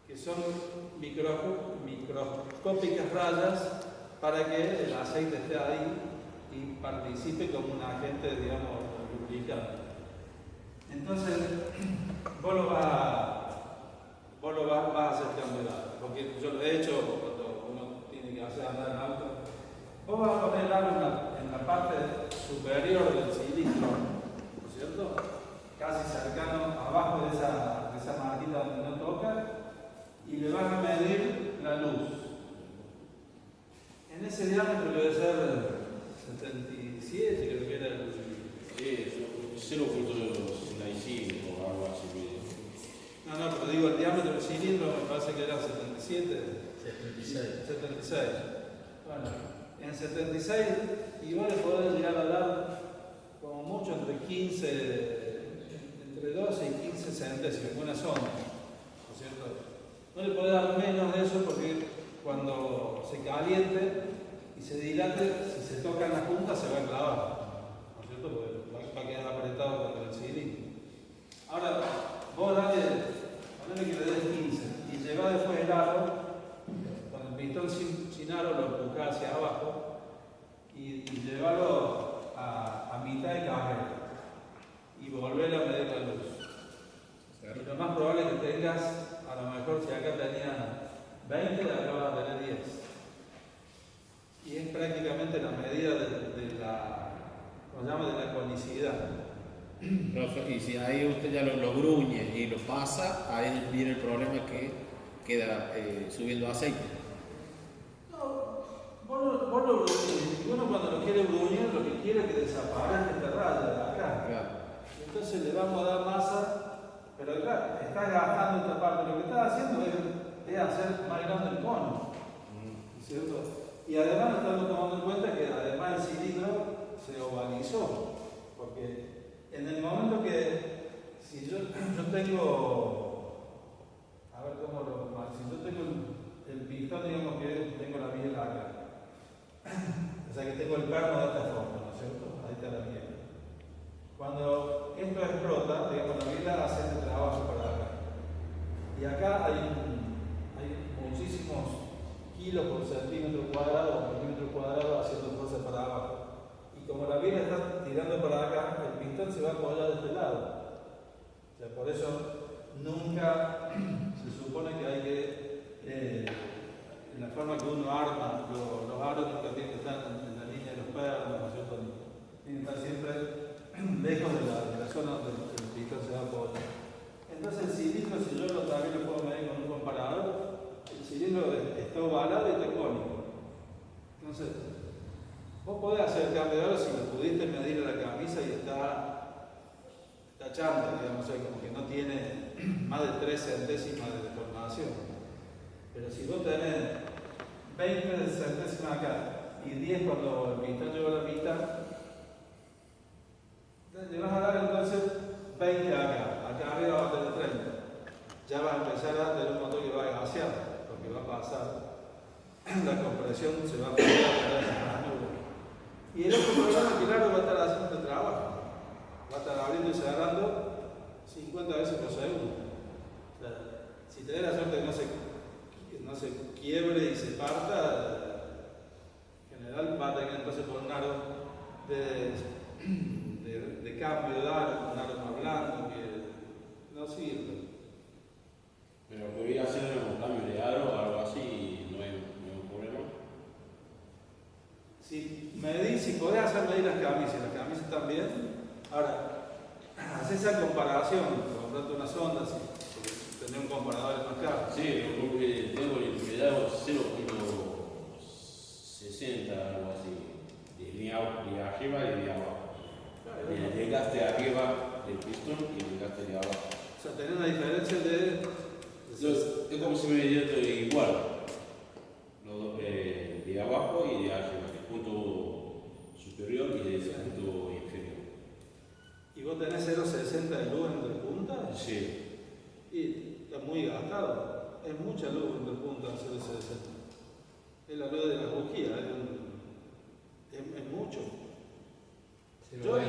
que son microscópicas rayas para que el aceite esté ahí y participe como un agente, digamos, lubricante. Entonces, vos lo vas a hacer cambiar, porque yo lo he hecho cuando uno tiene que hacer andar en auto. Vos vas a poner el aro en la parte superior del cilindro, ¿no es cierto? Casi cercano, abajo de esa marquita donde no toca, y le vas a medir la luz. En ese diámetro debe ser 77, creo que era el... Sí, 0.65 o algo así. No, pero digo, el diámetro del cilindro me parece que era 77. 76. Bueno, en 76 igual le podés llegar a dar como mucho entre 12 y 15 centésimos, buena sonda, ¿no es cierto? No le podés dar menos de eso porque cuando se caliente y se dilate, si se toca en la punta se va a clavar, ¿no es cierto? Porque va a quedar apretado contra el cilindro. Ahora, vos ponele que le des 15 y llevás después el aro, con el pistón sin aro lo empujás hacia abajo y llevarlo a mitad de carrera y volver a medir la luz. Y lo más probable es que tengas, a lo mejor si acá tenía 20, de acá vas a tener 10. Y es prácticamente la medida de la conicidad. Profe, y si ahí usted ya lo gruñe y lo pasa, ahí viene el problema que queda subiendo aceite. No, vos lo bruñís. Y uno cuando lo quiere bruñir, lo que quiere es que desaparezca esta raya de acá. Claro. Entonces le vamos a dar masa, pero claro, estás gastando esta parte. Lo que estás haciendo es hacer más grande el cono. ¿Cierto? Y además estamos tomando en cuenta que además el cilindro se ovalizó. Porque en el momento que, si yo tengo, a ver cómo si yo tengo el pistón, digamos que tengo la biela acá. O sea que tengo el perno de esta forma, ¿no es cierto? Ahí está la biela. Cuando esto explota, digamos, la biela hace este trabajo para acá. Y acá hay muchísimos kilos por centímetro cuadrado o milímetro cuadrado haciendo fuerza para abajo. Y como la biela está tirando para acá, el pistón se va a apoyar de este lado. O sea, por eso nunca se supone que hay que, en la forma que uno arma los aros, nunca tienen que estar en la línea de los pernos, ¿no es cierto? Tienen que estar siempre lejos de la zona donde el pistón se va a apoyar. Entonces el cilindro, si yo también lo puedo medir con un comparador, el cilindro está ovalado y está cónico. Entonces, vos podés hacer el cambio de aro si lo pudiste medir en la camisa y está chanta, digamos, o sea, como que no tiene más de 3 centésimas de deformación. Pero si vos tenés 20 centésimas acá y 10 cuando el pistón llegó a la mitad, le vas a dar entonces 20 acá arriba va a tener 30. Ya va a empezar a tener un motor que va a gasear, porque va a pasar, la compresión se va a pasar a la nube. Y el otro programa que claro va a estar haciendo este trabajo, va a estar abriendo y cerrando 50 veces por segundo. O sea, si tenés la suerte de que no se quiebre y se parta, en general va a tener entonces por un aro de cambio de aro, un aro más blando que no sirve. Pero podría hacer un cambio de aro o algo así y no hay un problema. Si podés hacer medir las camisas también. Ahora, haces esa comparación, comprarte una sonda, si tenés un comparador más caro. Sí, porque tengo el cuidado 0.60, algo así, de línea arriba y de abajo. El desgaste arriba del pistón y el desgaste de abajo. O sea, tenés una diferencia de... Es como si me diera igual, los dos, de abajo y de arriba, el punto superior y el punto inferior. ¿Y vos tenés 0.60 de luz entre puntas? Sí. Y está muy gastado. Es mucha luz entre puntas 0.60. Es la luz de la bujía, es mucho. Yo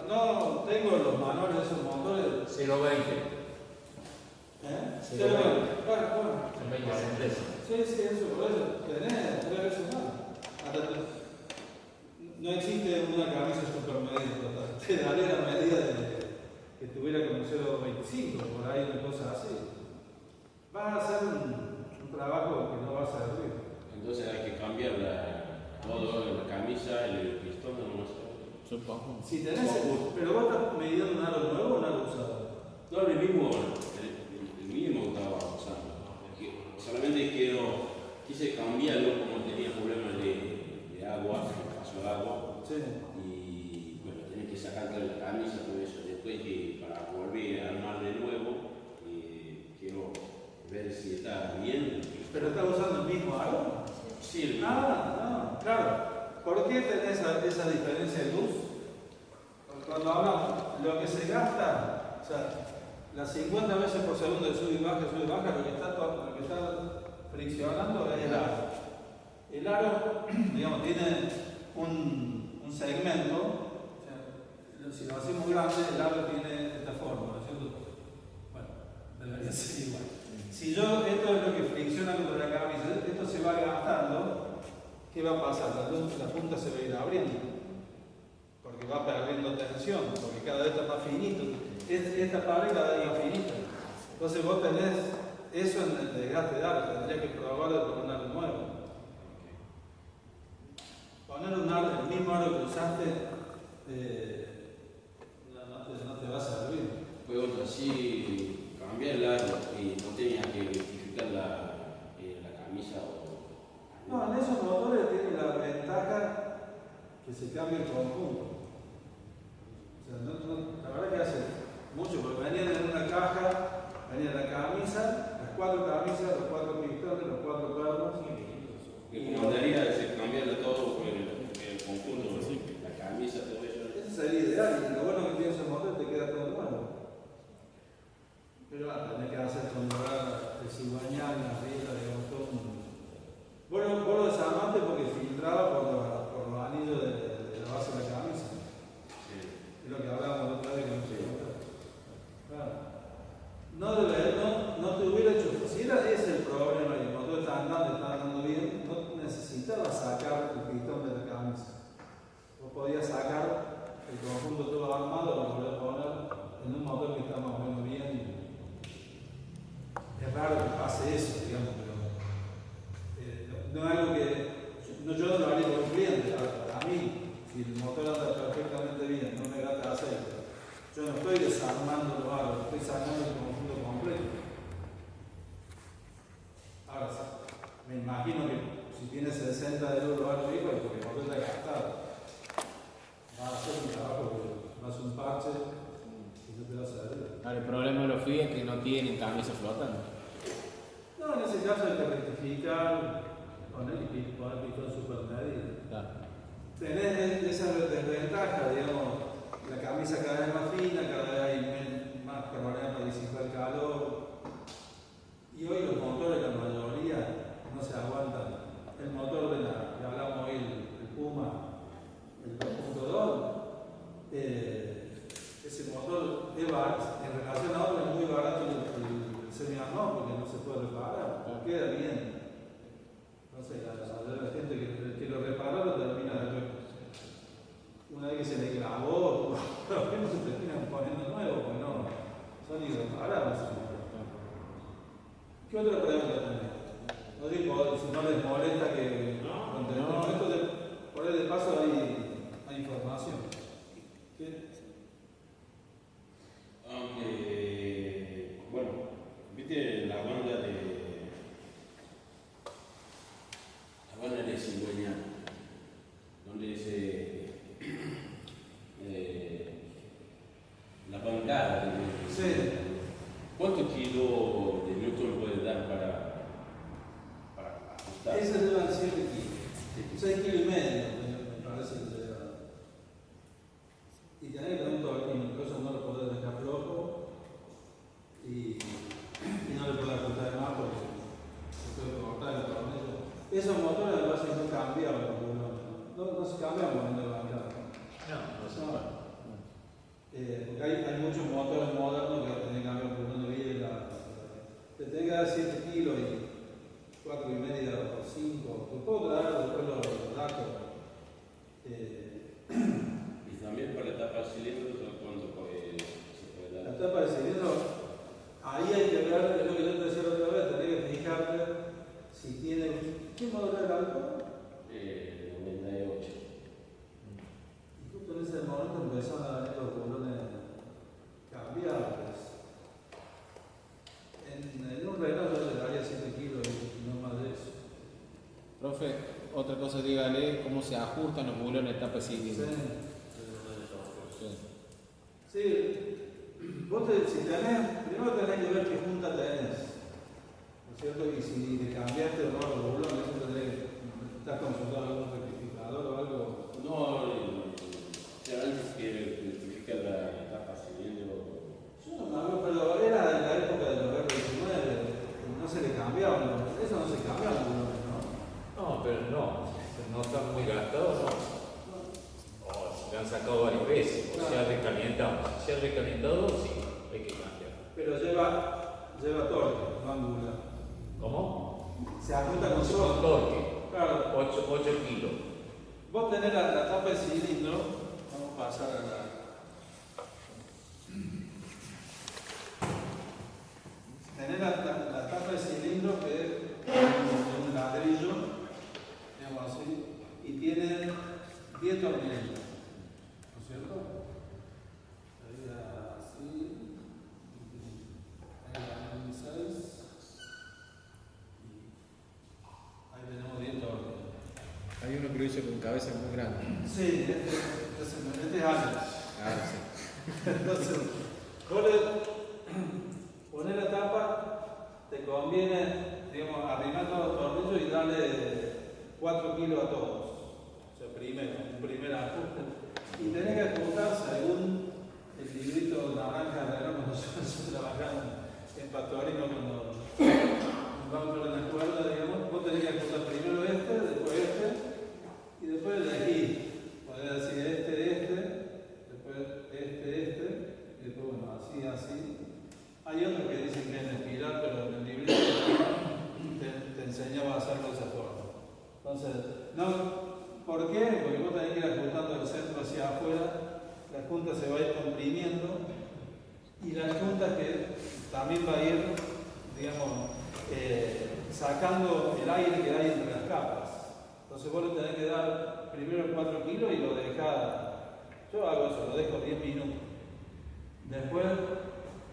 no tengo los 0,20. ¿Eh? Sí, Pero bueno. bueno. Son 20 centésimos. Sí, eso, por eso. Tenés 3 veces más. No existe una camisa supermedida total. Te daría la medida de que tuviera como 0,25, por ahí una cosa así. Vas a hacer un trabajo que no va a servir. Entonces hay que cambiar todo, la camisa, el pistón, no sé. Supongo. Si tenés, pero vos estás midiendo un aro nuevo o un aro usado. No, el mínimo estaba usando. Solamente quise cambiarlo como tenía problemas de agua, paso de agua. Sí. Y bueno, tenés que sacarte la camisa, todo eso. Después que para volver a armar de nuevo, quiero ver si está bien. ¿Pero estás usando el mismo aro? Sí, el mismo. No, claro. ¿Por qué tenés esa diferencia de luz? Cuando hablamos, lo que se gasta, o sea, las 50 veces por segundo de sube y baja, lo que está friccionando es el aro. El aro, digamos, tiene un segmento, o sea, si lo hacemos grande, el aro tiene esta forma, ¿no es cierto? Bueno, debería ser igual. Si esto es lo que fricciona contra la camisa, esto se va gastando, ¿qué va a pasar? La punta se va a ir abriendo, porque va perdiendo tensión, porque cada vez está más finito. Esta pared cada vez más finita. Entonces vos tenés eso en el desgaste de aro, tendrías que probarlo con un aro nuevo. Poner el mismo aro que usaste, no te va a servir. Fue así, cambié el aro y no tenía que rectificar la camisa. No, en esos motores tiene la ventaja que se cambia el conjunto. O sea, la verdad que hace mucho, porque venían en una caja, venía la camisa, las 4 camisas, los 4 pistones, los 4 pernos. Me recomendaría cambiarle todo el conjunto, la camisa, todo eso. Eso sería ideal, y lo bueno que tiene ese motor te queda todo nuevo. Pero tenés que hacer controlar el cigüeñal, la riela, digamos, todo un... Bueno, vos lo desarmaste porque filtraba por los anillos de la base de la camisa. Sí. Es lo que hablábamos la otra vez que no se contó. Claro. No te hubiera hecho... Si era ese el problema y el motor está andando bien, no necesitabas sacar el pistón de la camisa. Vos podías sacar el conjunto todo armado para poder poner en un motor que está más o menos bien. Es raro que pase eso, digamos, pero no es algo que yo no lo haría con un cliente. A mí, si el motor anda perfectamente bien, no me gasta aceite, yo no estoy desarmando los aros, estoy sacando el conjunto completo. Ahora, me imagino que si tiene 60 euros aro vivo es porque el motor está gastado. Va a hacer un trabajo que no hace un parche y no te va a servir. Ahora, el problema de los FIA es que no tienen camisa flotando. No, en ese caso hay que rectificar, poner pistón supermedido. Claro. Tenés esa desventaja, digamos, la camisa cada vez más fina, cada vez hay más problemas para disipar calor. Y hoy los motores, la mayoría, no se aguantan. El motor que hablamos hoy, el Puma, el 2.2, ese motor es barato, en relación a otro es muy barato el semi-armado porque no se puede reparar, queda bien. Entonces la gente que lo reparó lo termina después. Una vez que se le clavó, los mismos se terminan poniendo nuevos porque no son irreparables. ¿Qué otra pregunta tenés? No digo, si no les molesta que contestemos esto, por ahí de paso hay información. ¿Qué? Bueno, viste la banda de cigüeñal, donde dice la bancada. Sí. ¿Cuántos kilos de Newton puede dar para ajustar? Ese lleva 7 kilos. 6 kilos y medio, me parece que se lleva. Y tenés que tener un tornillo, eso no lo podés dejar flojo y no le podés ajustar más porque se puede cortar el tornillo. Esos motores lo hacen no cambiables, no se cambian poniendo bancada. No se puede. Porque hay muchos motores modernos que empezaron a venir los bulones cambiables. En un reloj yo le daría 7 kilos y no más de eso. Profe, otra cosa, dígale cómo se ajustan los bulones de tapa cilindro. Sí, vos si tenés, primero tenés que ver qué junta tenés, ¿no es cierto? Y si le cambiaste o no los bulones, eso estás consultando algún rectificador o algo. No, antes que rectifica la tapa cilindro. Yo no me acuerdo, pero era en la época de los R19, no se le cambiaban, eso no se cambiaban los bulones, ¿no? No, pero no están muy gastados, ¿no? O se le han sacado varias veces, o se ha recalentado. Si se ha recalentado, sí, hay que cambiar. Pero lleva torque, no angula. ¿Cómo? Se ajusta con Con torque. torque, Claro, 8 kilos. vos tenés la tapa de cilindro, vamos a pasar a la. Tenés la tapa de cilindro que es un ladrillo, digamos así, y tiene 10 tornillos, ¿no es cierto? Sería así, ahí la 6, ahí tenemos 10 tornillos. Hay uno que lo hizo con cabeza muy grande. Sí, este es alto. Ah, sí. Entonces, vos le poner la tapa, te conviene, digamos, arrimar todos los tornillos y darle 4 kilos a todos. O sea, un primer ajuste. Y tenés que ajustar según el librito naranja de la cuando nosotros trabajamos en Pastorino, cuando vamos por la cuerda, digamos, vos tenés que ajustar primero después y después elegir. Podés decir después y después, bueno, así. Hay otros que dicen que es en espiral, pero en el librito te enseñaba a hacerlo de esa forma. Entonces, ¿por qué? Porque vos tenés que ir ajustando el centro hacia afuera, la junta se va a ir comprimiendo y la junta que también va a ir, digamos, sacando el aire que hay entre las capas. Entonces vos le tenés que dar primero 4 kilos y lo dejás, yo hago eso, lo dejo 10 minutos. Después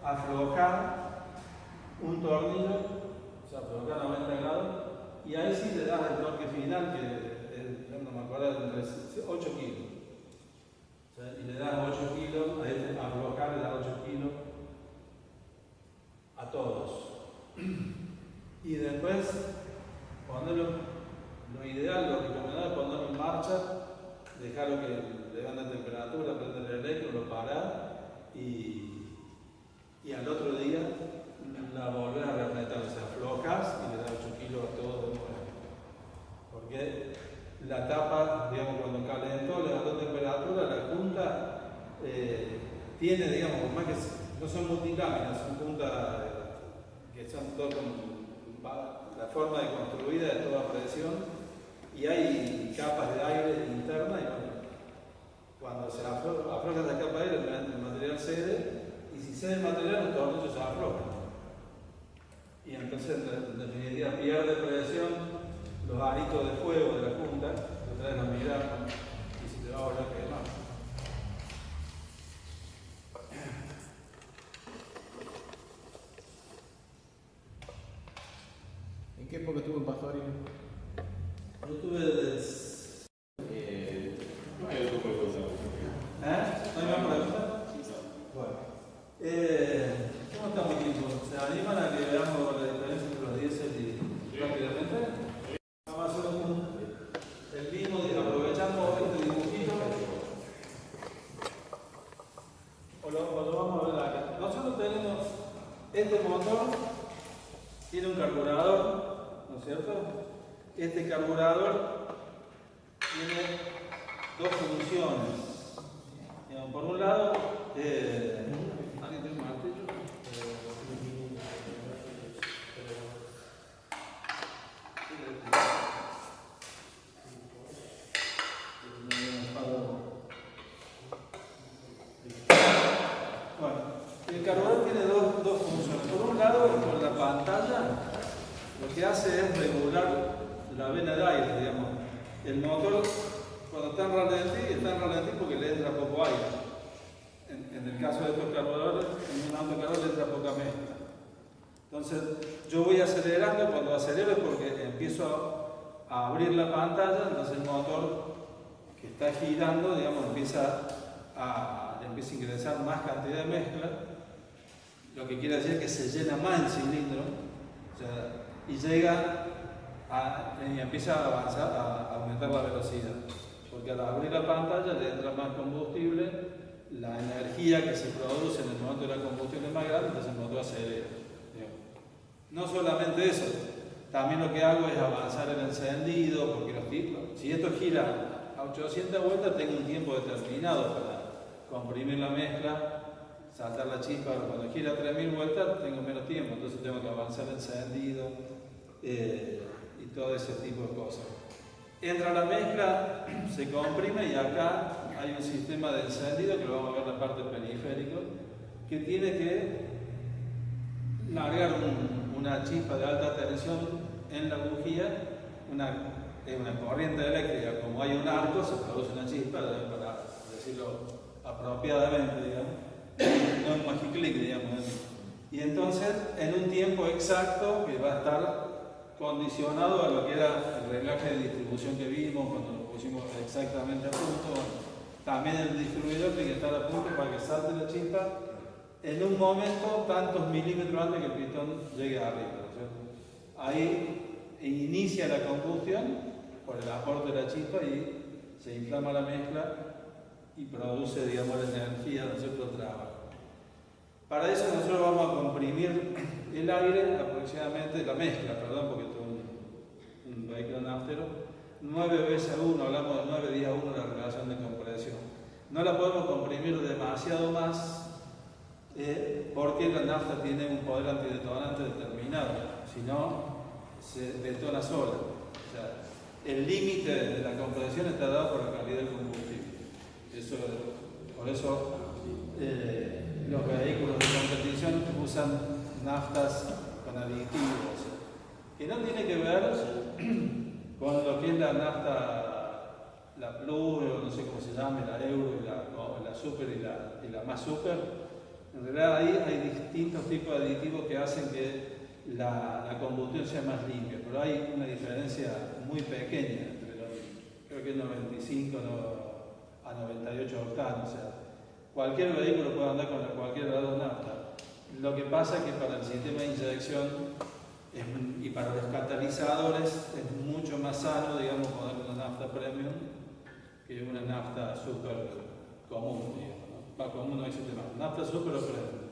aflojar un tornillo, o sea, aflojar 90 grados, y ahí sí le das el torque final, que no me acuerdo, entre 8 kilos. O sea, y le das 8 kilos, ahí aflojar le das 8 kilos a todos. Y después, ponerlo, lo ideal, lo recomendable es ponerlo en marcha, dejarlo que le gane temperatura, prender el electro, lo parás y al otro día la volvés a reapretar, o sea, aflojas y le das 8 kilos a todo de nuevo. Porque la tapa, digamos, cuando calentó, levantó temperatura, la punta tiene, digamos, por más que no son multiláminas, son puntas que son todo con la forma de construida de toda presión y hay capas de aire interna y bueno, cuando se afloja esa capa de aire, el material cede. Y si cede el material, los tornillos se aflojan. Y entonces, en definitiva, pierde presión los aritos de fuego de la punta, lo traen a mirar y se te va a volver a quemar. ¿En qué época estuvo en Pastorino? Yo tuve desde. No hay otro juego de ¿No hay más preguntas? Bueno. ¿Cómo estamos en tiempo? ¿Se animan a que veamos la diferencia entre los diésel y rápidamente? Vamos a hacer el mismo, aprovechando este dibujito. O lo vamos a ver acá. Nosotros tenemos este motor, tiene un carburador, ¿no es cierto? Este carburador tiene dos funciones. Digamos, por un lado, ¿alguien tiene un martillo? Bueno, el carburador tiene dos funciones. Por un lado, con la pantalla, lo que hace es regular la vena de aire, digamos. El motor, cuando está en ralentí porque le entra poco aire. en el caso de estos carburadores, en un auto cargador entra poca mezcla. Entonces, yo voy acelerando, cuando acelero es porque empiezo a abrir la pantalla, entonces el motor que está girando, digamos, empieza a ingresar más cantidad de mezcla, lo que quiere decir que se llena más el cilindro, o sea, y llega y empieza a avanzar, a aumentar la velocidad, porque al abrir la pantalla le entra más combustible, la energía que se produce en el momento de la combustión es más grande, entonces el motor acelera. No solamente eso, también lo que hago es avanzar el encendido, porque los tipos, si esto gira a 800 vueltas, tengo un tiempo determinado para comprimir la mezcla, saltar la chispa. Cuando gira a 3000 vueltas, tengo menos tiempo, entonces tengo que avanzar el encendido y todo ese tipo de cosas. Entra la mezcla, se comprime y acá hay un sistema de encendido, que lo vamos a ver en la parte periférica, que tiene que largar una chispa de alta tensión en la bujía, es una corriente eléctrica. Como hay un arco, se produce una chispa, para decirlo apropiadamente, digamos, no un magiclick, digamos. Y entonces, en un tiempo exacto que va a estar condicionado a lo que era el reglaje de distribución que vimos cuando lo pusimos exactamente a punto. También el distribuidor tiene que estar a punto para que salte la chispa en un momento tantos milímetros antes que el pistón llegue arriba, ¿no es cierto? Ahí inicia la combustión por el aporte de la chispa y se inflama la mezcla y produce, digamos, la energía de cierto trabajo. Para eso nosotros vamos a comprimir el aire aproximadamente, la mezcla, perdón, porque esto es un vehículo naftero, 9 veces a 1, hablamos de 9 días a 1 la relación de compresión. No la podemos comprimir demasiado más porque la nafta tiene un poder antidetonante determinado, si no se detona sola. O sea, el límite de la compresión está dado por la calidad del combustible. Por eso los vehículos de competición usan naftas con aditivos, que no tiene que ver con lo que es la nafta, la Plus, o no sé cómo se llame, la Euro, la Super y la más Super. En realidad ahí hay distintos tipos de aditivos que hacen que la combustión sea más limpia, pero hay una diferencia muy pequeña entre creo que es 95 a 98 octanos. O sea, cualquier vehículo puede andar con cualquier grado de nafta. Lo que pasa es que para el sistema de inyección y para los catalizadores es mucho más sano, digamos, poner una nafta premium que una nafta super común, digamos. Va, común no existe más. Nafta super o premium.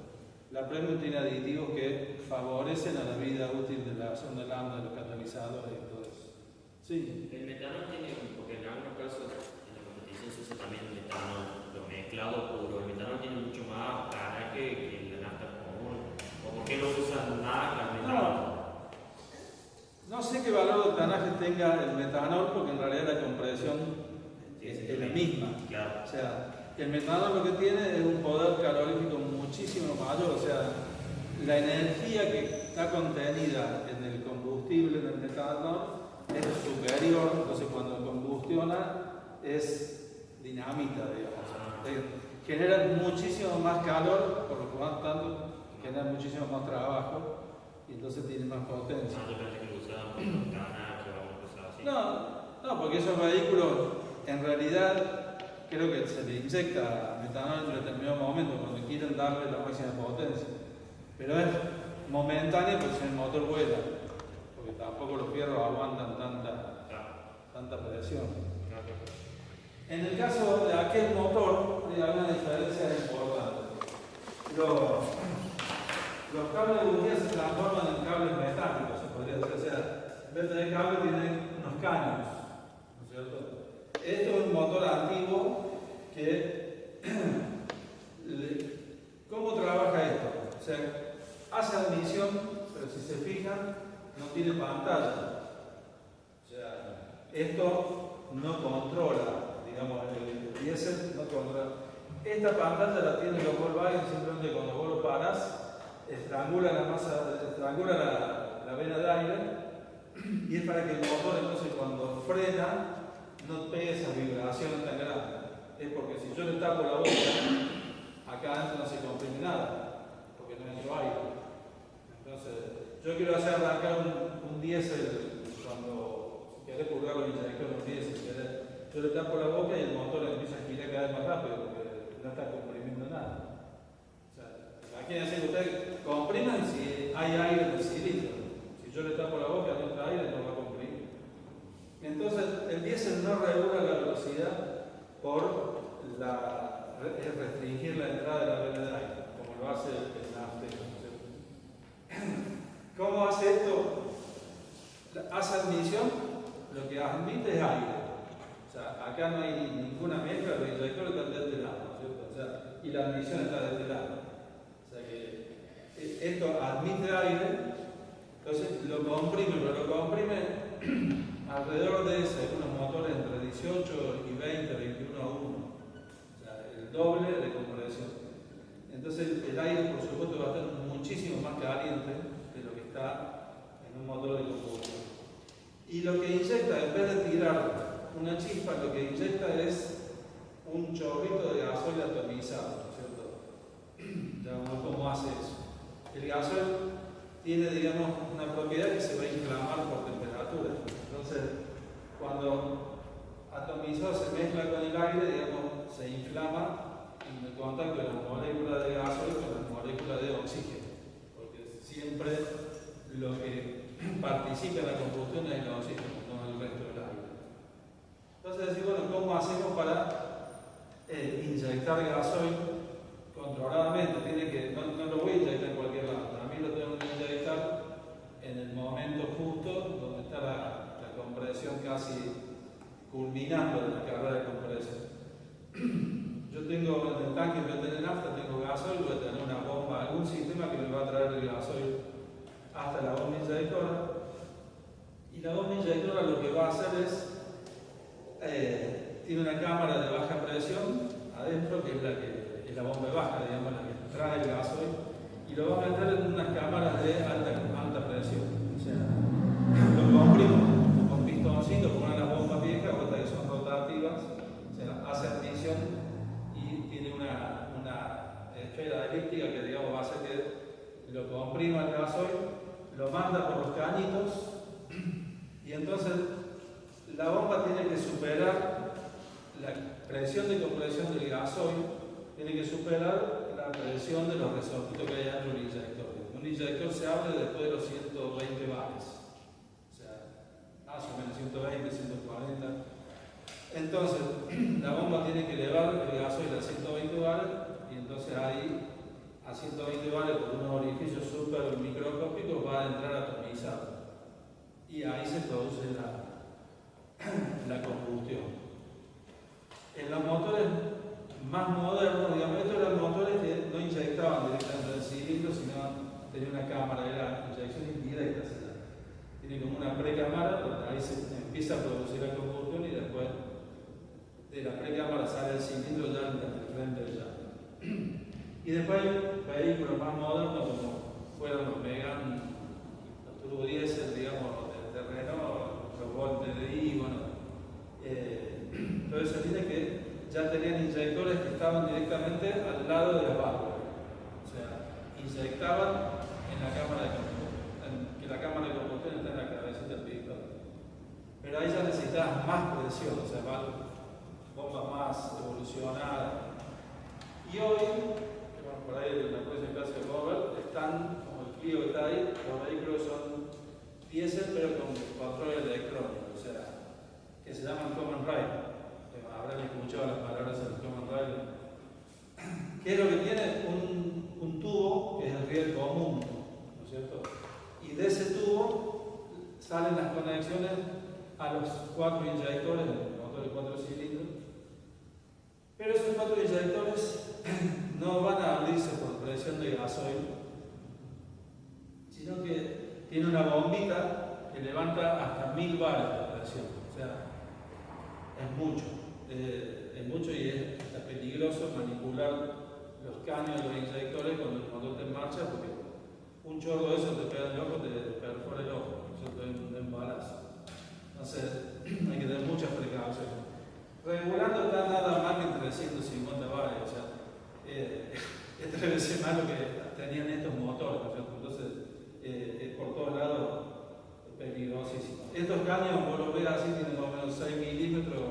La premium tiene aditivos que favorecen a la vida útil de la sonda lambda, de los catalizadores y todo eso. Sí. El metano tiene, porque en algunos casos en la competición se usa también el metano, lo mezclado puro. El metano tiene mucho más caraje que la nafta común. ¿O por qué no usan nada el metano? No sé qué valor de tanaje tenga el metanol, porque en realidad la compresión es la misma. Claro. O sea, el metanol lo que tiene es un poder calorífico muchísimo mayor, o sea, la energía que está contenida en el combustible, en el metanol, es superior, entonces cuando combustiona es dinamita, digamos. Genera muchísimo más calor, por lo que tanto genera muchísimo más trabajo y entonces tiene más potencia. No te parece que lo usaban con canacho o alguna cosa así. No, porque esos vehículos en realidad creo que se le inyecta metanol en determinado momento cuando quieren darle la máxima potencia, pero es momentáneo porque si el motor vuela, porque tampoco los fierros aguantan tanta presión. En el caso de aquel motor hay una diferencia importante. Los cables de bujía se transforman en cables metálicos, se podría decir. O sea, en vez de cable tienen unos caños, ¿no es cierto? Esto es un motor antiguo que... ¿Cómo trabaja esto? O sea, hace admisión, pero si se fijan, no tiene pantalla. O sea, esto no controla, digamos, el diésel no controla. Esta pantalla la tiene los Volkswagen, simplemente cuando vos lo parás, estrangula la masa, estrangula la vena de aire, y es para que el motor entonces cuando frena no pegue esas vibraciones tan grandes. Es porque si yo le tapo la boca quiero hacer arrancar un diésel, cuando si querés purgar los inyectores un diésel, si querés, yo le tapo la boca y el motor empieza a girar cada vez más rápido porque no está comprimiendo nada. O sea, aquí decir ustedes compriman si hay aire en el cilindro. Si yo le tapo la boca no entra aire, no va a comprimir. Entonces, el diésel no regula la velocidad por restringir la entrada de la vena de aire, como lo hace el nafta. ¿Cómo hace esto? Hace admisión, lo que admite es aire. O sea, acá no hay ninguna mezcla, los inyectores están de este lado, ¿no es cierto? O sea, y la admisión está de este lado. O sea que esto admite aire, entonces lo comprime, pero lo comprime alrededor de unos motores entre 18 y 20, 21 a 1. O sea, el doble de compresión. Entonces el aire, por supuesto, va a estar muchísimo más caliente de lo que está en un motor de combustión. Y lo que inyecta, en vez de tirar una chispa, lo que inyecta es un chorrito de gasoil atomizado, ¿no es cierto? Ya vamos a ver cómo hace eso. El gasoil tiene, digamos, una propiedad que se va a inflamar por temperatura. Entonces, cuando atomizado se mezcla con el aire, digamos, se inflama en el contacto de las moléculas de gasoil con las moléculas de oxígeno, porque siempre lo que participa en la combustión es el oxígeno, no el resto del aire. Entonces, decir, bueno, ¿cómo hacemos para inyectar gasoil controladamente? No lo voy a inyectar en cualquier lado, para mí lo tengo que inyectar en el momento justo donde está la compresión casi culminando de la carrera de compresión. Yo tengo en el tanque, en vez de tener nafta, tengo gasoil, voy a tener una bomba, algún sistema que me va a traer el gasoil hasta la bomba inyectora. Y la bomba inyectora lo que va a hacer es, tiene una cámara de baja presión adentro, que es la bomba baja, digamos, la que trae el gasoil, y lo va a meter en unas cámaras de alta presión. O sea, lo comprimo con pistoncitos, con una bomba vieja, que son rotativas, o sea, hace admisión y tiene una esfera elíptica que, digamos, va a hacer que lo comprima el gasoil, lo manda por los cañitos y entonces la bomba tiene que superar la presión de compresión del gasoil, tiene que superar la presión de los resortitos que hay dentro del inyector. Un inyector se abre después de los 120 bares, o sea, más o menos 120, 140. Entonces, la bomba tiene que elevar el gasoil a 120 bares y entonces ahí, a 120 bares por unos orificios súper microscópicos, va a entrar atomizado. Y ahí se produce la combustión. En los motores más modernos, digamos, estos eran motores que no inyectaban directamente en el cilindro, sino tenían una cámara, era inyección indirecta. Tiene como una precámara, donde ahí se empieza a producir la combustión y después de la precámara sale el cilindro ya en el frente del llano. Y después hay vehículos más modernos como fueron los Megane, los Turbo Diesel, digamos, de Renault, los Volt TDI, bueno, todas esas líneas que ya tenían inyectores que estaban directamente al lado de la válvula. O sea, inyectaban en la cámara de combustión, que la cámara de combustión está en la cabecita del pistón. Pero ahí ya necesitabas más presión, o sea, bombas más evolucionadas. Y hoy, por ahí en la próxima clase de Robert, están, como el Clio que está ahí, los vehículos son diésel pero con control electrónico, o sea, que se llaman Common Rail. Habrán escuchado las palabras del Common Rail. ¿Qué es lo que tiene? Un tubo que es el riel común, ¿no es cierto? Y de ese tubo salen las conexiones a los 4 inyectores del motor de 4 cilindros. Pero esos 4 inyectores no van a abrirse por presión de gasoil, sino que tiene una bombita que levanta hasta 1000 bares de presión. O sea, es mucho. Es mucho y es hasta peligroso manipular los caños de los inyectores cuando el motor está en marcha, porque un chorro de eso te pega en el ojo, te perfora el ojo, eso te da un balazo. Entonces hay que tener mucha precaución. Regulando está nada más que entre 150 bares, o sea, es 3 veces más lo que tenían estos motores, ¿no? Entonces por todos lados estos caños, vos los ves así, tienen más o menos 6 milímetros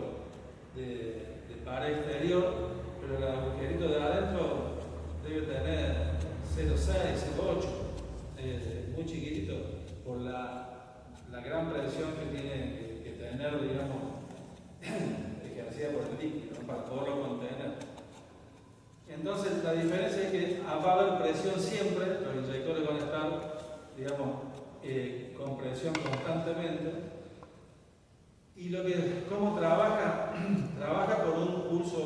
de pared exterior, pero el agujerito de adentro debe tener 0,6, 0,8, muy chiquitito, por la gran presión que tiene que tener, digamos, ejercida por el líquido, ¿no? Para poderlo contener. Entonces, la diferencia es que va a haber presión siempre, los inyectores van a estar, digamos, con presión constantemente. Y ¿cómo trabaja? Trabaja por un pulso,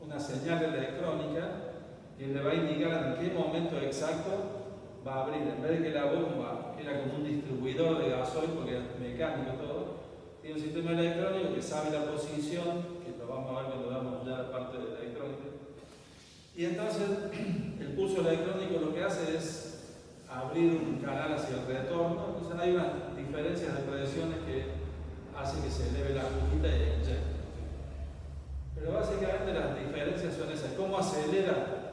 una señal electrónica que le va a indicar en qué momento exacto va a abrir. En vez de que la bomba, que era como un distribuidor de gasoil, porque es mecánico todo, tiene un sistema electrónico que sabe la posición, que lo vamos a ver cuando vamos ya a la parte de electrónica. Y entonces el pulso electrónico lo que hace es abrir un canal hacia el retorno. Entonces hay unas diferencias de presiones que hacen que se eleve la agujita y inyecta. Pero básicamente las diferencias son esas. ¿Cómo acelera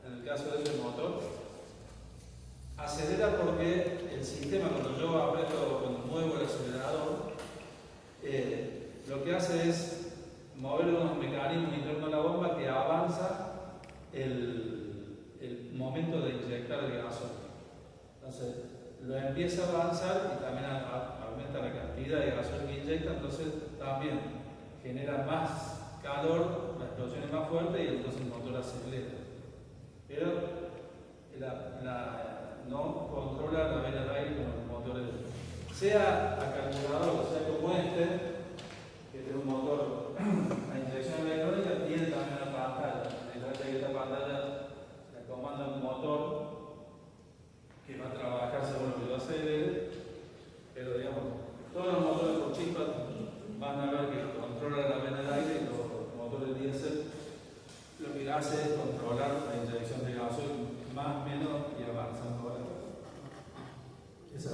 en el caso de ese motor? Acelera porque el sistema, cuando yo aprieto, cuando muevo el acelerador, lo que hace es mover unos mecanismos internos de la bomba que avanza el momento de inyectar el gasoil. Entonces, lo empieza a avanzar y también aumenta la cantidad de gasoil que inyecta, entonces también genera más calor, la explosión es más fuerte y entonces el motor acelera. Pero no controla la vena de aire como los motores, sea a carburador, sea como este, que es un motor a inyección electrónica, tiene también una pantalla. Esta pantalla la comanda un motor que va a trabajar según lo que yo acelere, pero digamos, todos los motores por chispa van a ver que controlan la vena de aire y los motores diésel lo que hace es controlar la inyección de gasoil más, menos y avanzando.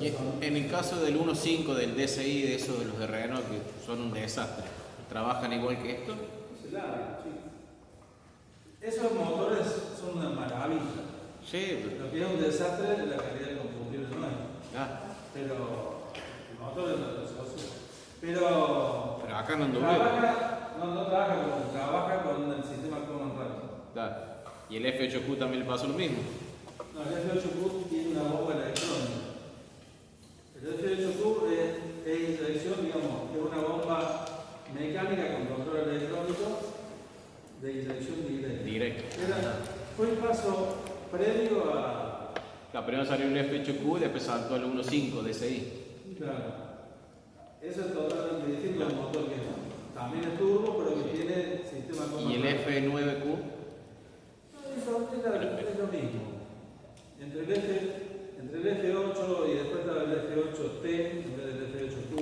Y en el caso del 1.5, del DSI, de esos de los de Renault, que son un desastre, ¿trabajan igual que esto? Se larga, sí. Esos motores son una maravilla. Sí. Lo que es un desastre es la calidad del combustible nuevo. Pero el motor es otra cosa. Pero acá no anduvo. Trabaja con el sistema Common Rail. ¿Y el F8Q también le pasó lo mismo? No, el F8Q tiene una bomba electrónica. El F8Q es inyección, digamos, es una bomba mecánica con control electrónico de inyección directa. Fue el paso previo a... Primero salió el F8Q y después saltó al 1.5 DSI. Claro. Eso es totalmente distinto al motor que también es turbo, pero que tiene sistema Common ¿Y el Rail. F9Q? Es lo mismo. Entre el F8 y después estaba el F8T, en vez del F8Q,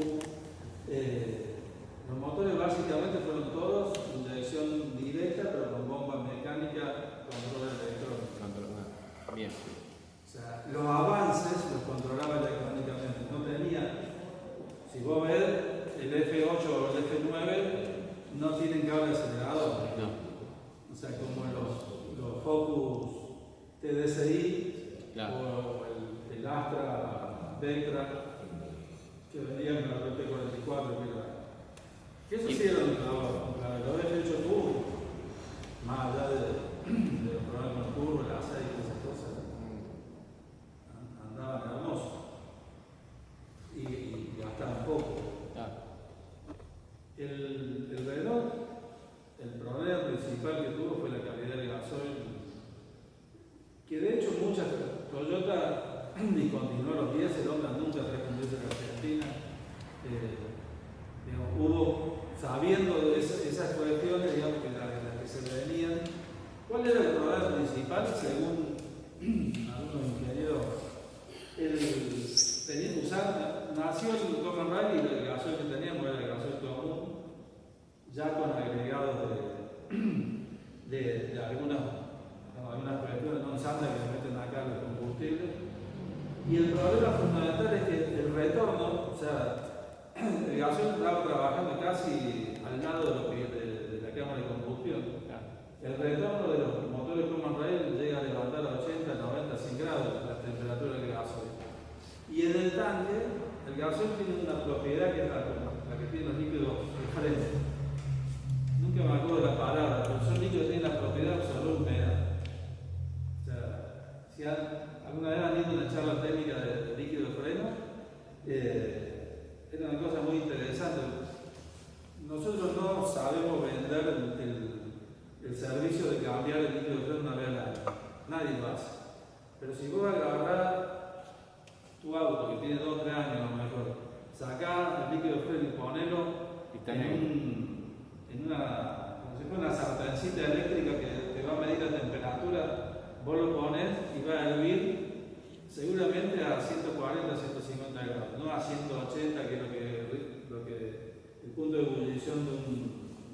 los motores básicamente fueron todos inyección directa, pero con bomba mecánica, control electrónico. Bien. O sea, los avances los controlaba electrónicamente. No tenía, si vos ves, el F8 o el F9 no tienen cable acelerador. No. O sea, como los Focus TDSI o el Astra Vectra que venían con la PT44, que eso sí era un trabajo. Los F8Q, más allá de los problemas con el turbo, el aceite y esas cosas, andaban hermosos y gastaban poco. El Renault, el problema principal que tuvo fue la calidad del gasoil, que de hecho muchas Toyota discontinuó los diésel, Honda nunca trajo un diésel en Argentina. Hubo, sabiendo de esas cuestiones, digamos, que las que se venían, ¿cuál era el problema principal? Según algunos ingenieros, tenía que usar, nació el Common Rail y el gasoil que teníamos era el gasoil común, ya con agregados de algunas cuestiones no santas que se meten acá los combustibles. Y el problema fundamental es que el retorno, o sea, el gasoil estaba trabajando casi al lado de la cámara de combustión. El retorno de los motores Common Rail llega a levantar a 80, 90, 100 grados la temperatura del gasoil. Y en el tanque el gasoil tiene una propiedad que es la que tienen los líquidos de freno. Nunca me acuerdo de la palabra, pero son líquidos que tienen la propiedad de absorber humedad. O sea, si alguna vez han ido a una charla técnica de líquido de freno, era una cosa muy interesante. Nosotros no sabemos vender el servicio de cambiar el líquido de freno una vez al año. Nadie lo hace. Pero si vos agarrás tu auto que tiene 2 o 3 años a lo mejor, sacá el líquido de freno y ponelo en una, como si fuera una sartencita eléctrica que te va a medir la temperatura, vos lo pones y va a hervir seguramente a 140, 150 grados, no a 180, que es lo que el punto de ebullición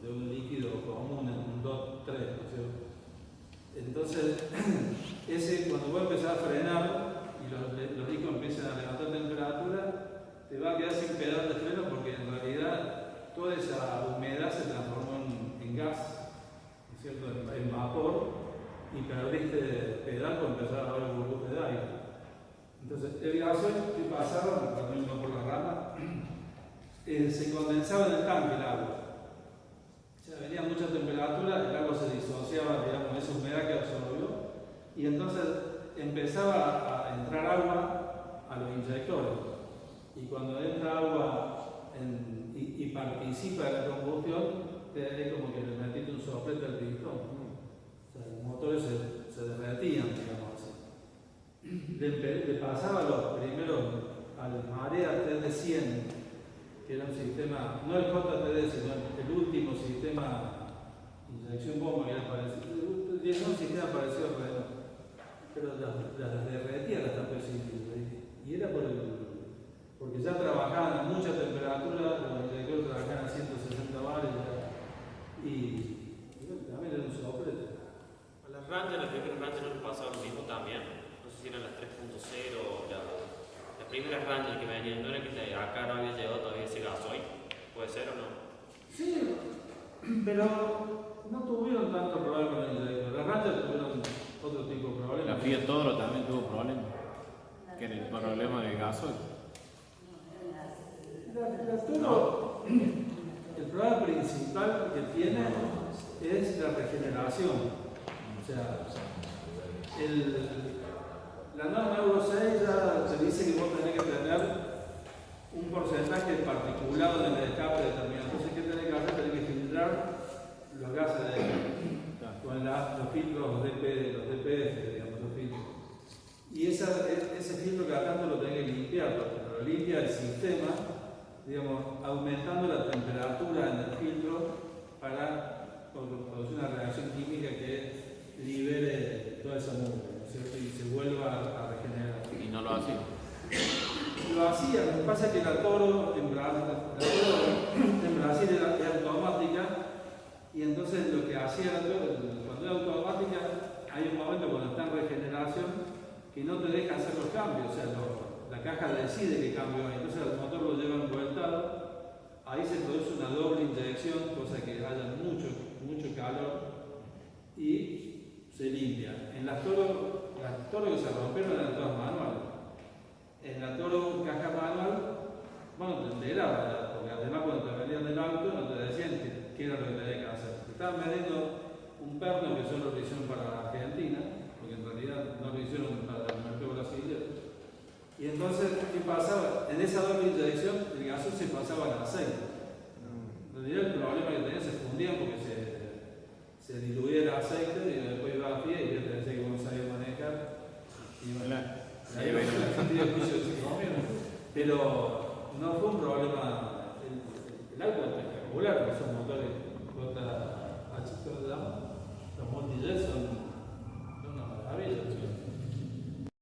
de un líquido común en un 2, 3, ¿no es cierto? Entonces, cuando vos empezás a frenar y los discos empiezan a levantar temperatura, te va a quedar sin pedal de freno porque en realidad toda esa humedad se transformó en gas, ¿no es cierto? En vapor, y perdiste pedal por empezar a ver burbujas de aire. Entonces, el gasoil que pasaba, cuando iba por la rama, se condensaba en el tanque el agua. O sea, venía mucha temperatura, el agua se disociaba, digamos, esa humedad que absorbió, y entonces empezaba a entrar agua a los inyectores. Y cuando entra agua y participa de la combustión, es como que le metiste un soplete al pistón. O sea, los motores se derretían, digamos así. Le pasaba los primeros al Marea TD100, que era un sistema, no el JTD, sino el último sistema de inyección bomba que era parecido. Era un sistema parecido a Renault, pero las derretía las tapas simples. Y era porque ya trabajaban a mucha temperatura, los inyectores trabajaban a 160 bares y bueno, también era un soplete. A las Ranger, las primeras Ranger no les pasaba lo mismo también. No sé si eran las 3.0 o las primeras Ranger que venían, no era que acá no había llegado todavía ese gasoil. ¿Puede ser o no? Sí, pero no tuvieron tanto problema con el inyector. Las Ranger tuvieron otro tipo de problemas. La Fiat Toro también tuvo problemas, que era el problema del gasoil. El problema principal que tiene es la regeneración. O sea, la norma Euro 6 ya se dice que vos tenés que tener un porcentaje particulado en el escape determinado. Entonces, ¿qué tenés que hacer? Tenés que filtrar los gases de escape con los filtros DPF, digamos, los filtros. Y ese filtro cada tanto lo tenés que limpiar, pero lo limpia el sistema, digamos, aumentando la temperatura en el filtro para producir una reacción química que libere toda esa mugre, ¿no es cierto? Y se vuelva a regenerar. Y no lo hacía. Lo hacía, lo que pasa es que la Toro en Brasil era automática, y entonces lo que hacía cuando era automática, hay un momento cuando está en regeneración que no te deja hacer los cambios, o sea, la caja decide qué cambio hay, entonces el motor lo lleva envueltado, ahí se produce una doble inyección, cosa que haya mucho calor y se limpia. En las Toro que se rompieron eran todas manuales. En la Toro caja manual, bueno, te enterabas, porque además cuando te vendían del auto no te decían qué era lo que tenías que hacer. Te estaban vendiendo un perno que solo lo hicieron para Argentina, porque en realidad no lo hicieron para el mercado brasileño. Y entonces, ¿qué pasaba? En esa doble inyección el gasoil se pasaba al aceite. En realidad el problema que tenía se fundían porque se diluía el aceite y después iba a pie y yo te decía que vos no sabías manejar. Y bueno, ahí ven el sentido de juicio que se comieron. Pero